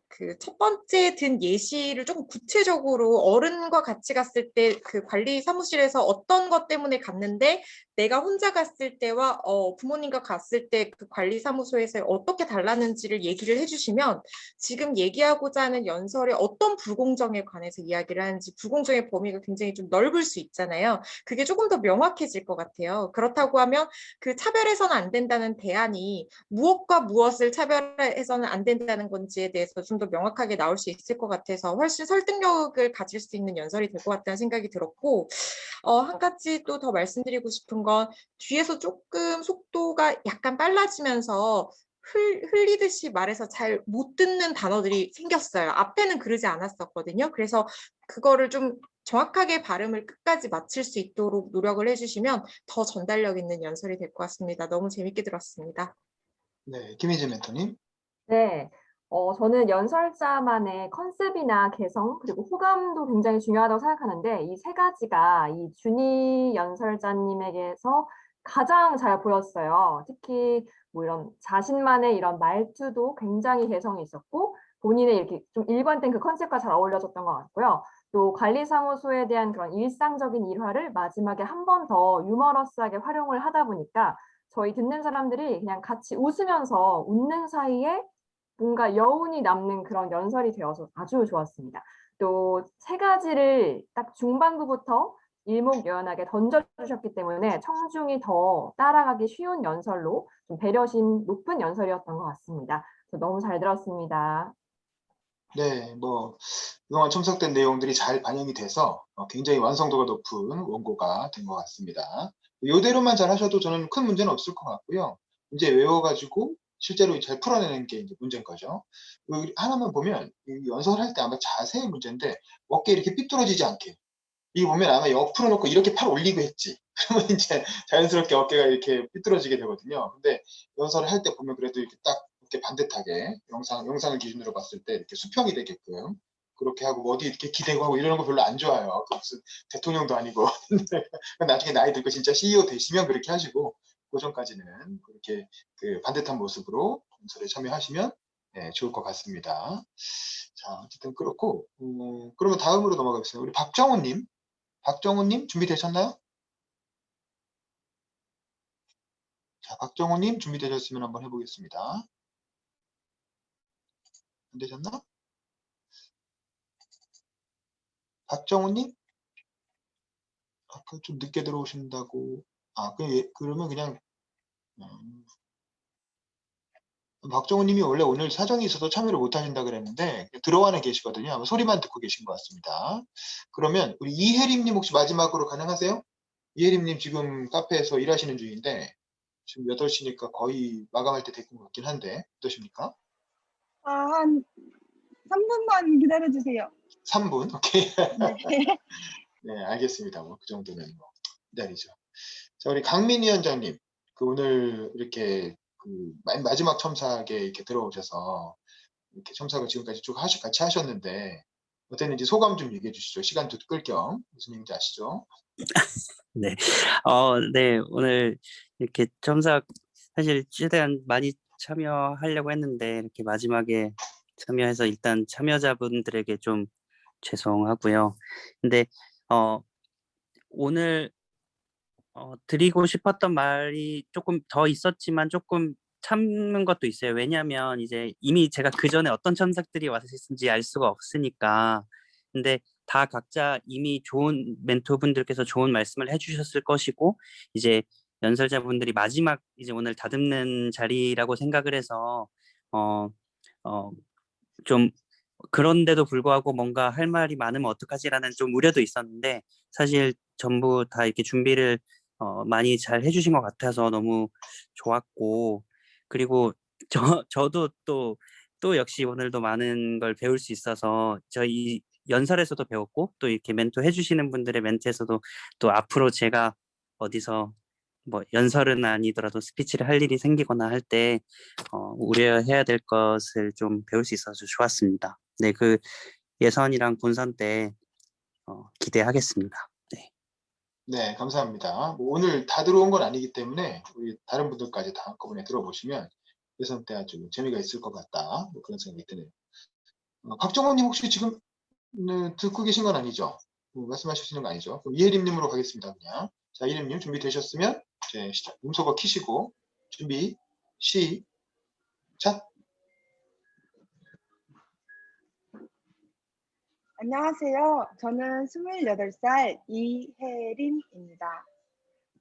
그 첫 번째 든 예시를 조금 구체적으로 어른과 같이 갔을 때 그 관리 사무실에서 어떤 것 때문에 갔는데 내가 혼자 갔을 때와 부모님과 갔을 때 그 관리 사무소에서 어떻게 달랐는지를 얘기를 해주시면 지금 얘기하고자 하는 연설에 어떤 불공정에 관해서 이야기를 하는지 불공정의 범위가 굉장히 좀 넓을 수 있잖아요. 그게 조금 더 명확해질 것 같아요. 그렇다고 하면 그 차별해서는 안 된다는 대안이 무엇과 무엇을 차별해서는 안 된다는 건지에 대해서 좀 더 명확하게 나올 수 있을 것 같아서 훨씬 설득력을 가질 수 있는 연설이 될 것 같다는 생각이 들었고 한 가지 또 더 말씀드리고 싶은 건 뒤에서 조금 속도가 약간 빨라지면서 흘리듯이 말해서 잘 못 듣는 단어들이 생겼어요. 앞에는 그러지 않았었거든요. 그래서 그거를 좀 정확하게 발음을 끝까지 맞출 수 있도록 노력을 해주시면 더 전달력 있는 연설이 될 것 같습니다. 너무 재밌게 들었습니다. 네, 김희진 멘토님. 네, 저는 연설자만의 컨셉이나 개성, 그리고 호감도 굉장히 중요하다고 생각하는데, 이 세 가지가 이 준희 연설자님에게서 가장 잘 보였어요. 특히 뭐 이런 자신만의 이런 말투도 굉장히 개성이 있었고, 본인의 이렇게 좀 일관된 그 컨셉과 잘 어울려졌던 것 같고요. 또 관리사무소에 대한 그런 일상적인 일화를 마지막에 한 번 더 유머러스하게 활용을 하다 보니까 저희 듣는 사람들이 그냥 같이 웃으면서 웃는 사이에 뭔가 여운이 남는 그런 연설이 되어서 아주 좋았습니다. 또 세 가지를 딱 중반부부터 일목요연하게 던져주셨기 때문에 청중이 더 따라가기 쉬운 연설로 좀 배려심 높은 연설이었던 것 같습니다. 그래서 너무 잘 들었습니다. 네, 뭐 그동안 첨삭된 내용들이 잘 반영이 돼서 굉장히 완성도가 높은 원고가 된 것 같습니다. 이대로만 잘 하셔도 저는 큰 문제는 없을 것 같고요. 이제 외워가지고 실제로 잘 풀어내는 게 이제 문제인 거죠. 하나만 보면 이 연설할 때 아마 자세의 문제인데 어깨 이렇게 삐뚤어지지 않게. 이거 보면 아마 옆으로 놓고 이렇게 팔 올리고 했지. 그러면 이제 자연스럽게 어깨가 이렇게 삐뚤어지게 되거든요. 근데 연설을 할 때 보면 그래도 이렇게 딱 이렇게 반듯하게 영상을 기준으로 봤을 때 이렇게 수평이 되게끔 그렇게 하고 뭐 어디 이렇게 기대고 하고 이러는 거 별로 안 좋아요. 그 무슨 대통령도 아니고. 나중에 나이 들고 진짜 CEO 되시면 그렇게 하시고 그 전까지는 그렇게 그 반듯한 모습으로 연설에 참여하시면 네, 좋을 것 같습니다. 자, 어쨌든 그렇고 그러면 다음으로 넘어가겠습니다. 우리 박정훈님 준비되셨나요? 자, 박정훈님 준비되셨으면 한번 해보겠습니다. 안 되셨나? 박정훈님? 아까 좀 늦게 들어오신다고. 그러면 그냥 박정훈님이 원래 오늘 사정이 있어서 참여를 못 하신다 그랬는데 들어와는 계시거든요. 아마 소리만 듣고 계신 것 같습니다. 그러면 우리 이혜림님 혹시 마지막으로 가능하세요? 이혜림님 지금 카페에서 일하시는 중인데 지금 8시니까 거의 마감할 때 될 것 같긴 한데 어떠십니까? 한 3분만 기다려주세요. 3분? 오케이. 네. 네, 알겠습니다. 뭐 그 정도는 뭐 기다리죠. 자, 우리 강민 위원장님, 그 오늘 이렇게 그 마지막 첨삭에 이렇게 들어오셔서 이렇게 첨삭을 지금까지 쭉 같이 하셨는데 어땠는지 소감 좀 얘기해 주시죠. 시간 좀 끌 겸 무슨 얘기인지 아시죠? 네. 네. 오늘 이렇게 첨삭 사실 최대한 많이 참여하려고 했는데 이렇게 마지막에 참여해서 일단 참여자분들에게 좀 죄송하고요. 근데 오늘 드리고 싶었던 말이 조금 더 있었지만 조금 참는 것도 있어요. 왜냐하면 이제 이미 제가 그전에 어떤 첨삭들이 왔었는지 알 수가 없으니까. 근데 다 각자 이미 좋은 멘토분들께서 좋은 말씀을 해주셨을 것이고 이제 연설자분들이 마지막 이제 오늘 다듬는 자리라고 생각을 해서 좀 그런데도 불구하고 뭔가 할 말이 많으면 어떡하지라는 좀 우려도 있었는데 사실 전부 다 이렇게 준비를 많이 잘 해주신 것 같아서 너무 좋았고 그리고 저도 또 역시 오늘도 많은 걸 배울 수 있어서 저희 연설에서도 배웠고 또 이렇게 멘토 해주시는 분들의 멘트에서도 또 앞으로 제가 어디서 뭐 연설은 아니더라도 스피치를 할 일이 생기거나 할 때 우려해야 될 것을 좀 배울 수 있어서 좋았습니다. 네, 그 예선이랑 본선 때 기대하겠습니다. 네. 네, 감사합니다. 뭐 오늘 다 들어온 건 아니기 때문에 우리 다른 분들까지 다 한꺼번에 들어보시면 예선 때 아주 재미가 있을 것 같다. 뭐 그런 생각이 드네요. 박정원님 혹시 지금 듣고 계신 건 아니죠? 말씀하시는 거 아니죠? 그럼 이혜림님으로 가겠습니다. 그냥. 자, 이혜림님 준비되셨으면 이제 음소거 키시고 준비 시작. 안녕하세요. 저는 28살 이혜림입니다.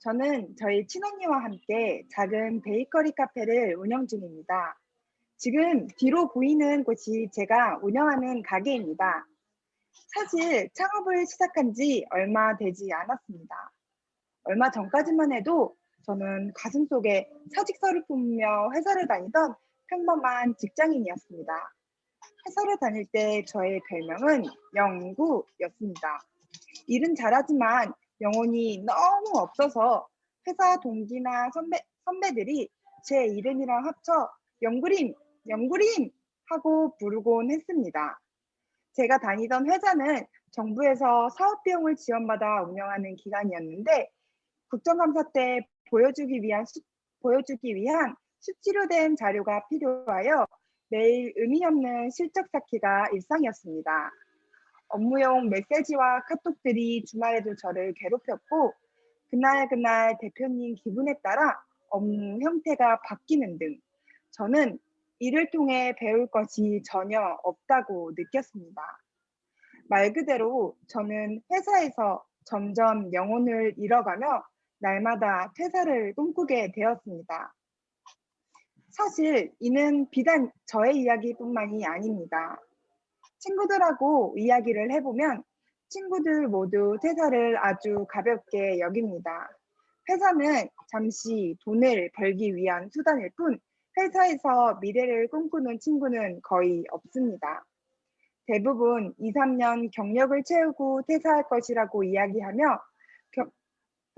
저는 저희 친언니와 함께 작은 베이커리 카페를 운영 중입니다. 지금 뒤로 보이는 곳이 제가 운영하는 가게입니다. 사실 창업을 시작한 지 얼마 되지 않았습니다. 얼마 전까지만 해도 저는 가슴속에 사직서를 품으며 회사를 다니던 평범한 직장인이었습니다. 회사를 다닐 때 저의 별명은 영구였습니다. 일은 잘하지만 영혼이 너무 없어서 회사 동기나 선배들이 제 이름이랑 합쳐 영구림 하고 부르곤 했습니다. 제가 다니던 회사는 정부에서 사업 비용을 지원받아 운영하는 기관이었는데 국정감사 때 보여주기 위한 수치로 된 자료가 필요하여 매일 의미 없는 실적 쌓기가 일상이었습니다. 업무용 메시지와 카톡들이 주말에도 저를 괴롭혔고 그날 대표님 기분에 따라 업무 형태가 바뀌는 등 저는 이를 통해 배울 것이 전혀 없다고 느꼈습니다. 말 그대로 저는 회사에서 점점 영혼을 잃어가며 날마다 퇴사를 꿈꾸게 되었습니다. 사실 이는 비단 저의 이야기뿐만이 아닙니다. 친구들하고 이야기를 해보면 친구들 모두 퇴사를 아주 가볍게 여깁니다. 회사는 잠시 돈을 벌기 위한 수단일 뿐 회사에서 미래를 꿈꾸는 친구는 거의 없습니다. 대부분 2, 3년 경력을 채우고 퇴사할 것이라고 이야기하며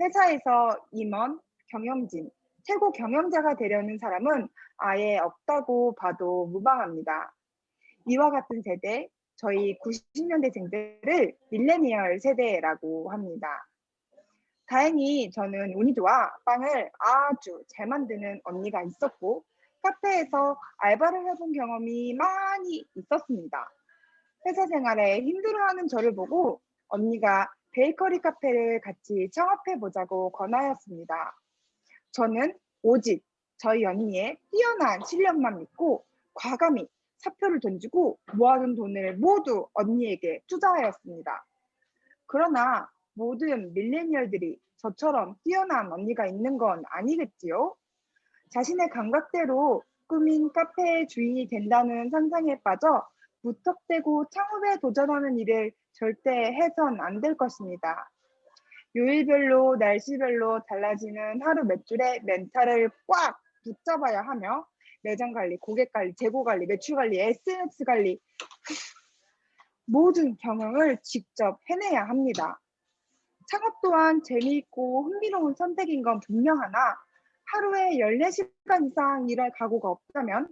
회사에서 임원, 경영진, 최고 경영자가 되려는 사람은 아예 없다고 봐도 무방합니다. 이와 같은 세대, 저희 90년대생들을 밀레니얼 세대라고 합니다. 다행히 저는 운이 좋아 빵을 아주 잘 만드는 언니가 있었고 카페에서 알바를 해본 경험이 많이 있었습니다. 회사 생활에 힘들어하는 저를 보고 언니가 베이커리 카페를 같이 창업해보자고 권하였습니다. 저는 오직 저희 언니의 뛰어난 실력만 믿고 과감히 사표를 던지고 모아둔 돈을 모두 언니에게 투자하였습니다. 그러나 모든 밀레니얼들이 저처럼 뛰어난 언니가 있는 건 아니겠지요? 자신의 감각대로 꾸민 카페의 주인이 된다는 상상에 빠져 무턱대고 창업에 도전하는 일을 절대 해선 안 될 것입니다. 요일별로 날씨별로 달라지는 하루 몇 줄의 멘탈을 꽉 붙잡아야 하며 매장 관리, 고객 관리, 재고 관리, 매출 관리, SNS 관리 모든 경영을 직접 해내야 합니다. 창업 또한 재미있고 흥미로운 선택인 건 분명하나 하루에 14시간 이상 일할 각오가 없다면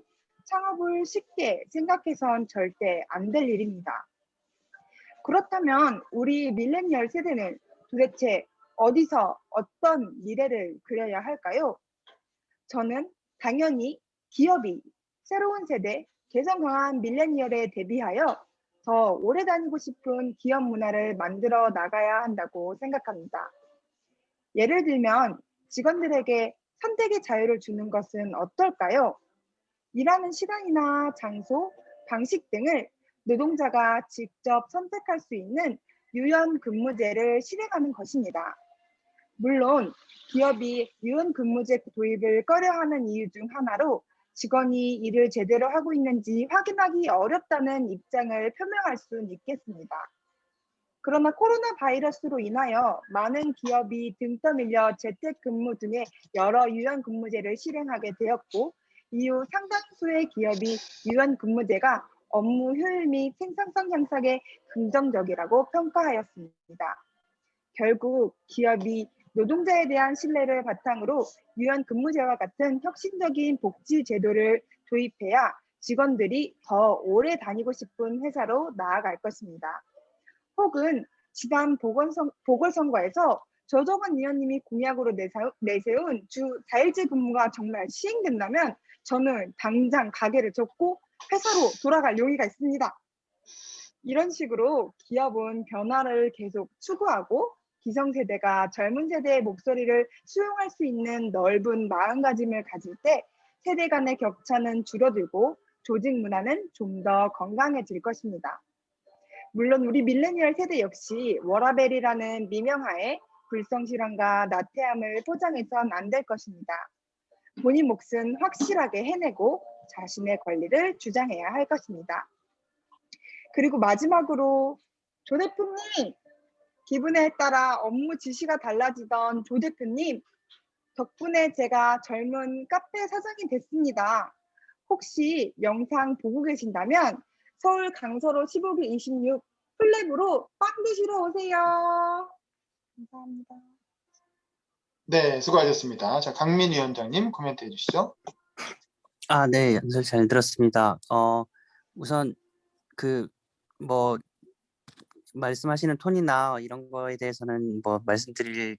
창업을 쉽게 생각해선 절대 안 될 일입니다. 그렇다면 우리 밀레니얼 세대는 도대체 어디서 어떤 미래를 그려야 할까요? 저는 당연히 기업이 새로운 세대, 개성 강한 밀레니얼에 대비하여 더 오래 다니고 싶은 기업 문화를 만들어 나가야 한다고 생각합니다. 예를 들면 직원들에게 선택의 자유를 주는 것은 어떨까요? 일하는 시간이나 장소, 방식 등을 노동자가 직접 선택할 수 있는 유연근무제를 실행하는 것입니다. 물론 기업이 유연근무제 도입을 꺼려하는 이유 중 하나로 직원이 일을 제대로 하고 있는지 확인하기 어렵다는 입장을 표명할 수는 있겠습니다. 그러나 코로나 바이러스로 인하여 많은 기업이 등 떠밀려 재택근무 등의 여러 유연근무제를 실행하게 되었고 이후 상당수의 기업이 유연근무제가 업무 효율 및 생산성 향상에 긍정적이라고 평가하였습니다. 결국 기업이 노동자에 대한 신뢰를 바탕으로 유연근무제와 같은 혁신적인 복지 제도를 도입해야 직원들이 더 오래 다니고 싶은 회사로 나아갈 것입니다. 혹은 지난 보궐선거에서 조정원 의원님이 공약으로 내세운 주 4일제 근무가 정말 시행된다면 저는 당장 가게를 접고 회사로 돌아갈 용의가 있습니다. 이런 식으로 기업은 변화를 계속 추구하고 기성세대가 젊은 세대의 목소리를 수용할 수 있는 넓은 마음가짐을 가질 때 세대 간의 격차는 줄어들고 조직 문화는 좀 더 건강해질 것입니다. 물론 우리 밀레니얼 세대 역시 워라벨이라는 미명하에 불성실함과 나태함을 포장해선 안 될 것입니다. 본인 몫은 확실하게 해내고 자신의 권리를 주장해야 할 것입니다. 그리고 마지막으로 조 대표님, 기분에 따라 업무 지시가 달라지던 조 대표님, 덕분에 제가 젊은 카페 사장이 됐습니다. 혹시 영상 보고 계신다면 서울 강서로 15기 26 플랩으로 빵 드시러 오세요. 감사합니다. 네, 수고하셨습니다. 자, 강민 위원장님 코멘트 해주시죠. 네, 연설 잘 들었습니다. 우선 뭐 말씀하시는 톤이나 이런 거에 대해서는 뭐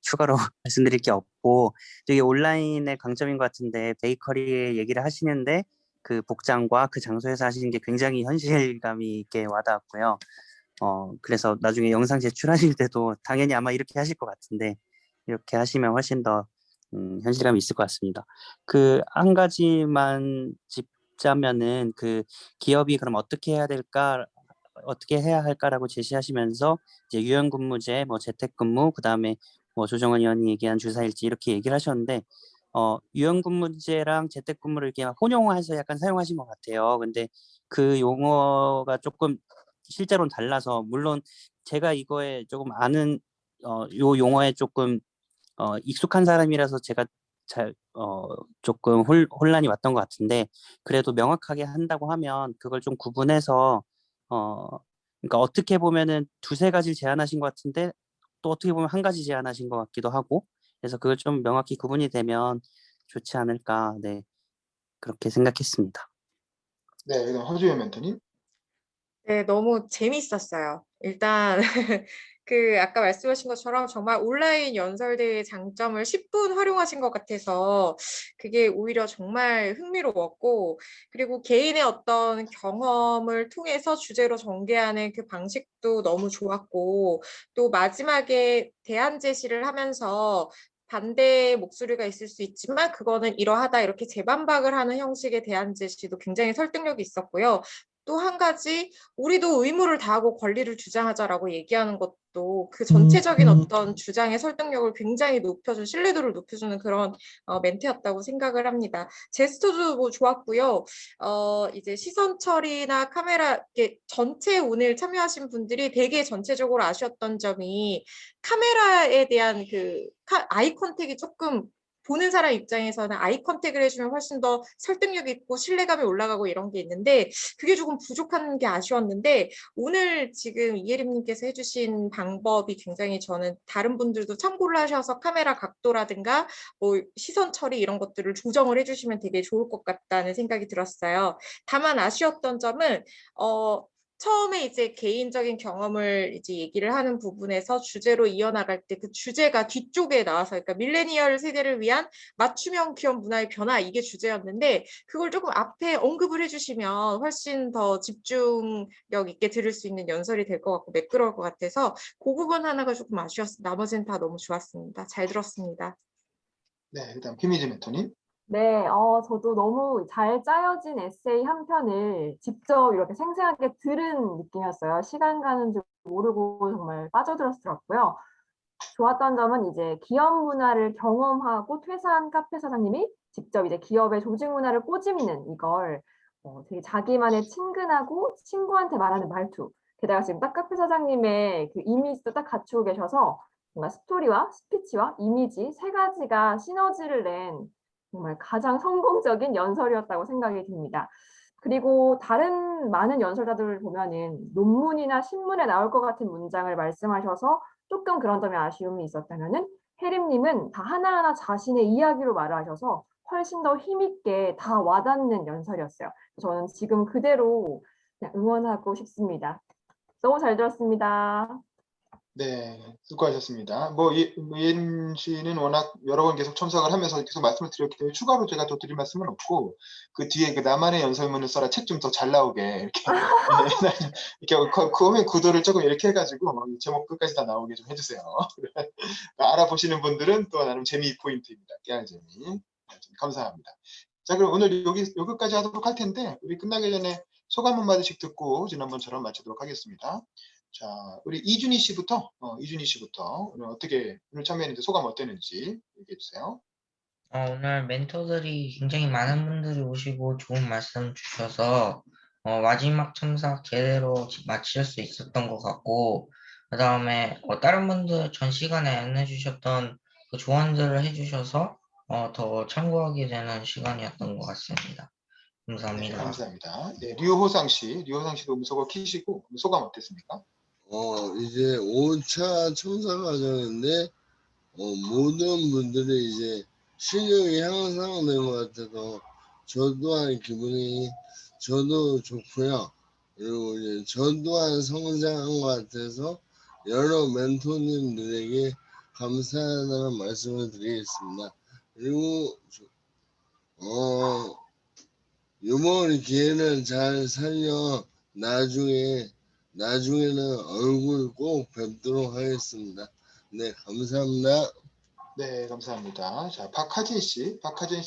추가로 말씀드릴 게 없고, 되게 온라인의 강점인 것 같은데, 베이커리의 얘기를 하시는데 그 복장과 그 장소에서 하시는 게 굉장히 현실감이 있게 와닿았고요. 그래서 나중에 영상 제출하실 때도 당연히 아마 이렇게 하실 것 같은데, 이렇게 하시면 훨씬 더 현실감이 있을 것 같습니다. 한 가지만 짚자면은, 기업이 그럼 어떻게 해야 할까라고 제시하시면서 이제 유연근무제, 뭐 재택근무, 그다음에 뭐 조정원 의원이 얘기한 주사일지 이렇게 얘기를 하셨는데, 유연근무제랑 재택근무를 이렇게 혼용해서 약간 사용하신 것 같아요. 근데 그 용어가 조금 실제로는 달라서, 물론 제가 이거에 조금 아는 요 용어에 조금 익숙한 사람이라서 제가 조금 혼란이 왔던 것 같은데, 그래도 명확하게 한다고 하면 그걸 좀 구분해서 그러니까 어떻게 보면은 두세 가지를 제안하신 것 같은데, 또 어떻게 보면 한 가지 제안하신 것 같기도 하고, 그래서 그걸 좀 명확히 구분이 되면 좋지 않을까, 네, 그렇게 생각했습니다. 네, 그다음 허주현 멘토님. 네, 너무 재밌었어요. 일단 아까 말씀하신 것처럼 정말 온라인 연설대회의 장점을 10분 활용하신 것 같아서 그게 오히려 정말 흥미로웠고, 그리고 개인의 어떤 경험을 통해서 주제로 전개하는 그 방식도 너무 좋았고, 또 마지막에 대안 제시를 하면서 반대의 목소리가 있을 수 있지만 그거는 이러하다, 이렇게 재반박을 하는 형식의 대안 제시도 굉장히 설득력이 있었고요. 또 한 가지, 우리도 의무를 다하고 권리를 주장하자라고 얘기하는 것도 그 전체적인 어떤 주장의 설득력을 굉장히 신뢰도를 높여주는 그런 멘트였다고 생각을 합니다. 제스처도 뭐 좋았고요. 이제 시선 처리나 카메라, 이렇게 전체 오늘 참여하신 분들이 되게 전체적으로 아쉬웠던 점이, 카메라에 대한 아이 컨택이 조금, 보는 사람 입장에서는 아이 컨택을 해주면 훨씬 더 설득력 있고 신뢰감이 올라가고 이런 게 있는데, 그게 조금 부족한 게 아쉬웠는데, 오늘 지금 이예림님께서 해주신 방법이 굉장히, 저는 다른 분들도 참고를 하셔서 카메라 각도라든가 뭐 시선 처리 이런 것들을 조정을 해주시면 되게 좋을 것 같다는 생각이 들었어요. 다만 아쉬웠던 점은 처음에 이제 개인적인 경험을 이제 얘기를 하는 부분에서 주제로 이어나갈 때 그 주제가 뒤쪽에 나와서, 그러니까 밀레니얼 세대를 위한 맞춤형 기업 문화의 변화, 이게 주제였는데 그걸 조금 앞에 언급을 해주시면 훨씬 더 집중력 있게 들을 수 있는 연설이 될 것 같고 매끄러울 것 같아서 그 부분 하나가 조금 아쉬웠습니다. 나머지는 다 너무 좋았습니다. 잘 들었습니다. 네, 그다음 김희지 멘토님. 네, 저도 너무 잘 짜여진 에세이 한 편을 직접 이렇게 생생하게 들은 느낌이었어요. 시간 가는 줄 모르고 정말 빠져들었더라고요. 좋았던 점은 이제 기업 문화를 경험하고 퇴사한 카페 사장님이 직접 이제 기업의 조직 문화를 꼬집는 이걸 되게 자기만의 친근하고 친구한테 말하는 말투. 게다가 지금 딱 카페 사장님의 그 이미지도 딱 갖추고 계셔서 뭔가 스토리와 스피치와 이미지 세 가지가 시너지를 낸 정말 가장 성공적인 연설이었다고 생각이 듭니다. 그리고 다른 많은 연설자들을 보면은 논문이나 신문에 나올 것 같은 문장을 말씀하셔서 조금 그런 점에 아쉬움이 있었다면은, 혜림님은 다 하나하나 자신의 이야기로 말을 하셔서 훨씬 더 힘있게 다 와닿는 연설이었어요. 저는 지금 그대로 그냥 응원하고 싶습니다. 너무 잘 들었습니다. 네, 수고하셨습니다. 이예림 씨는 워낙 여러 번 계속 참석을 하면서 계속 말씀을 드렸기 때문에 추가로 제가 또 드릴 말씀은 없고, 그 뒤에 나만의 연설문을 써라, 책 좀 더 잘 나오게 이렇게 이렇게 그거면 구도를 조금 이렇게 해가지고 제목 끝까지 다 나오게 좀 해주세요. 알아보시는 분들은 또 나름 재미 포인트입니다. 깨알 재미. 감사합니다. 자, 그럼 오늘 여기까지 하도록 할 텐데, 우리 끝나기 전에 소감 한마디씩 듣고 지난번처럼 마치도록 하겠습니다. 자, 우리 이준희 씨부터 오늘 오늘 참여했는데 소감 어땠는지 얘기해 주세요. 오늘 멘토들이 굉장히 많은 분들이 오시고 좋은 말씀 주셔서 마지막 참석 제대로 마칠 수 있었던 것 같고, 그 다음에 다른 분들 전 시간에 안내해 주셨던 그 조언들을 해주셔서 더 참고하게 되는 시간이었던 것 같습니다. 네, 감사합니다. 감사합니다. 네, 류호상 씨도 음소거 키시고 소감 어땠습니까? 이제 5차 참사 과정인데, 모든 분들이 이제 실력이 향상된 것 같아서 저도 좋고요. 그리고 이제 저 또한 성장한 것 같아서 여러 멘토님들에게 감사하다는 말씀을 드리겠습니다. 그리고 이번 기회를 잘 살려 나중에는 얼굴 꼭 뵙도록 하겠습니다. 네, 감사합니다. 네, 감사합니다. 자, 박하진 씨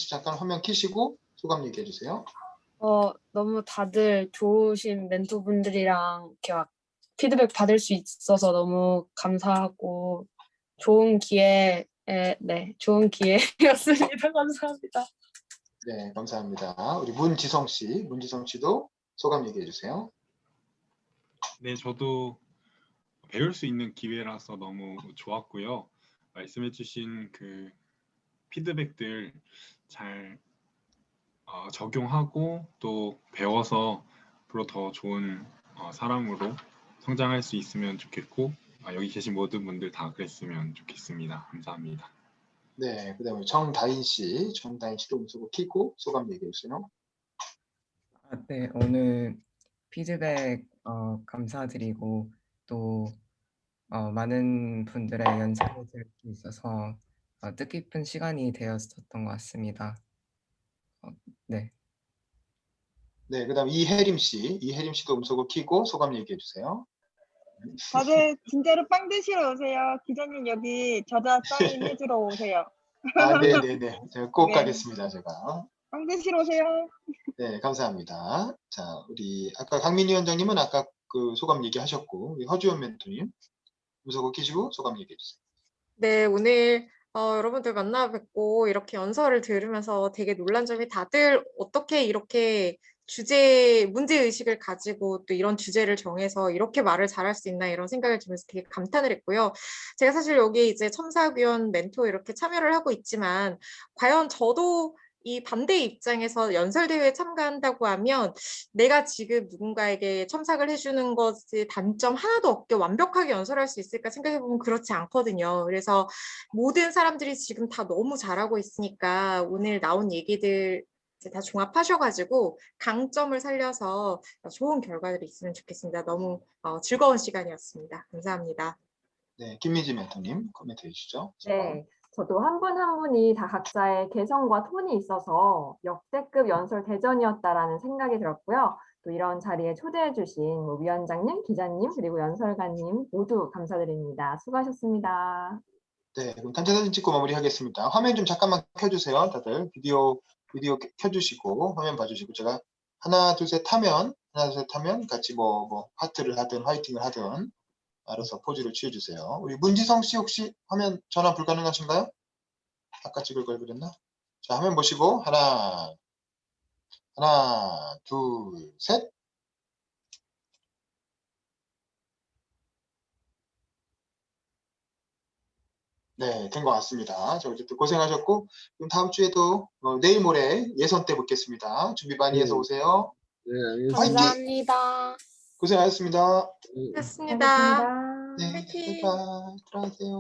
잠깐 화면 켜시고 소감 얘기해 주세요. 너무 다들 좋으신 멘토분들이랑 이렇게 막 피드백 받을 수 있어서 너무 감사하고 좋은 좋은 기회였습니다. 감사합니다. 네, 감사합니다. 우리 문지성 씨도 소감 얘기해 주세요. 네, 저도 배울 수 있는 기회라서 너무 좋았고요. 말씀해주신 그 피드백들 잘 적용하고 또 배워서 앞으로 더 좋은 사람으로 성장할 수 있으면 좋겠고 여기 계신 모든 분들 다 그랬으면 좋겠습니다. 감사합니다. 네, 그다음에 정다인 씨도 음소거 켜고 소감 얘기해 주세요. 네, 오늘 피드백 감사드리고 또 많은 분들의 연설을 들을 수 있어서 뜻깊은 시간이 되었었던 것 같습니다. 네. 네, 그다음 이혜림 씨도 음소거 켜고 소감 얘기해 주세요. 다들 진짜로 빵 드시러 오세요. 기자님 여기 저자 사인 해주러 오세요. 아, 네네네. 제가 꼭 네. 가겠습니다, 제가. 빵 드시러 오세요. 네, 감사합니다. 자, 우리 아까 강민희 위원장님은 아까 그 소감 얘기하셨고, 우리 허주연 멘토님 음소거 켜시고 소감 얘기해 주세요. 네, 오늘 여러분들 만나 뵙고 이렇게 연설을 들으면서 되게 놀란 점이 다들 어떻게 이렇게 문제의식을 가지고 또 이런 주제를 정해서 이렇게 말을 잘할 수 있나 이런 생각을 들면서 되게 감탄을 했고요. 제가 사실 여기 이제 첨삭위원 멘토 이렇게 참여를 하고 있지만 과연 저도 이 반대의 입장에서 연설대회에 참가한다고 하면 내가 지금 누군가에게 첨삭을 해주는 것의 단점 하나도 없게 완벽하게 연설할 수 있을까 생각해보면 그렇지 않거든요. 그래서 모든 사람들이 지금 다 너무 잘하고 있으니까 오늘 나온 얘기들 이제 다 종합하셔가지고 강점을 살려서 좋은 결과들이 있으면 좋겠습니다. 너무 즐거운 시간이었습니다. 감사합니다. 네, 김민지 멘토님 코멘트 해주시죠. 네, 저도 한 분 한 분이 다 각자의 개성과 톤이 있어서 역대급 연설 대전이었다라는 생각이 들었고요. 또 이런 자리에 초대해 주신 위원장님, 기자님, 그리고 연설가님 모두 감사드립니다. 수고하셨습니다. 네, 그럼 단체 사진 찍고 마무리하겠습니다. 화면 좀 잠깐만 켜주세요. 다들 비디오 켜주시고 화면 봐주시고 제가 하나 둘 셋 하면 같이 뭐 하트를 하든 화이팅을 하든 알아서 포즈를 취해주세요. 우리 문지성 씨 혹시 화면 전환 불가능하신가요? 아까 찍을 걸 그랬나? 자, 화면 보시고 하나 둘 셋. 네, 된 것 같습니다. 자, 어쨌든 고생하셨고, 그럼 다음 주에도 내일 모레 예선 때 뵙겠습니다. 준비 많이 해서 오세요. 네, 알겠습니다. 화이팅! 감사합니다. 고생하셨습니다. 고맙습니다. 네, 화이팅! 바이바이. 들어가세요.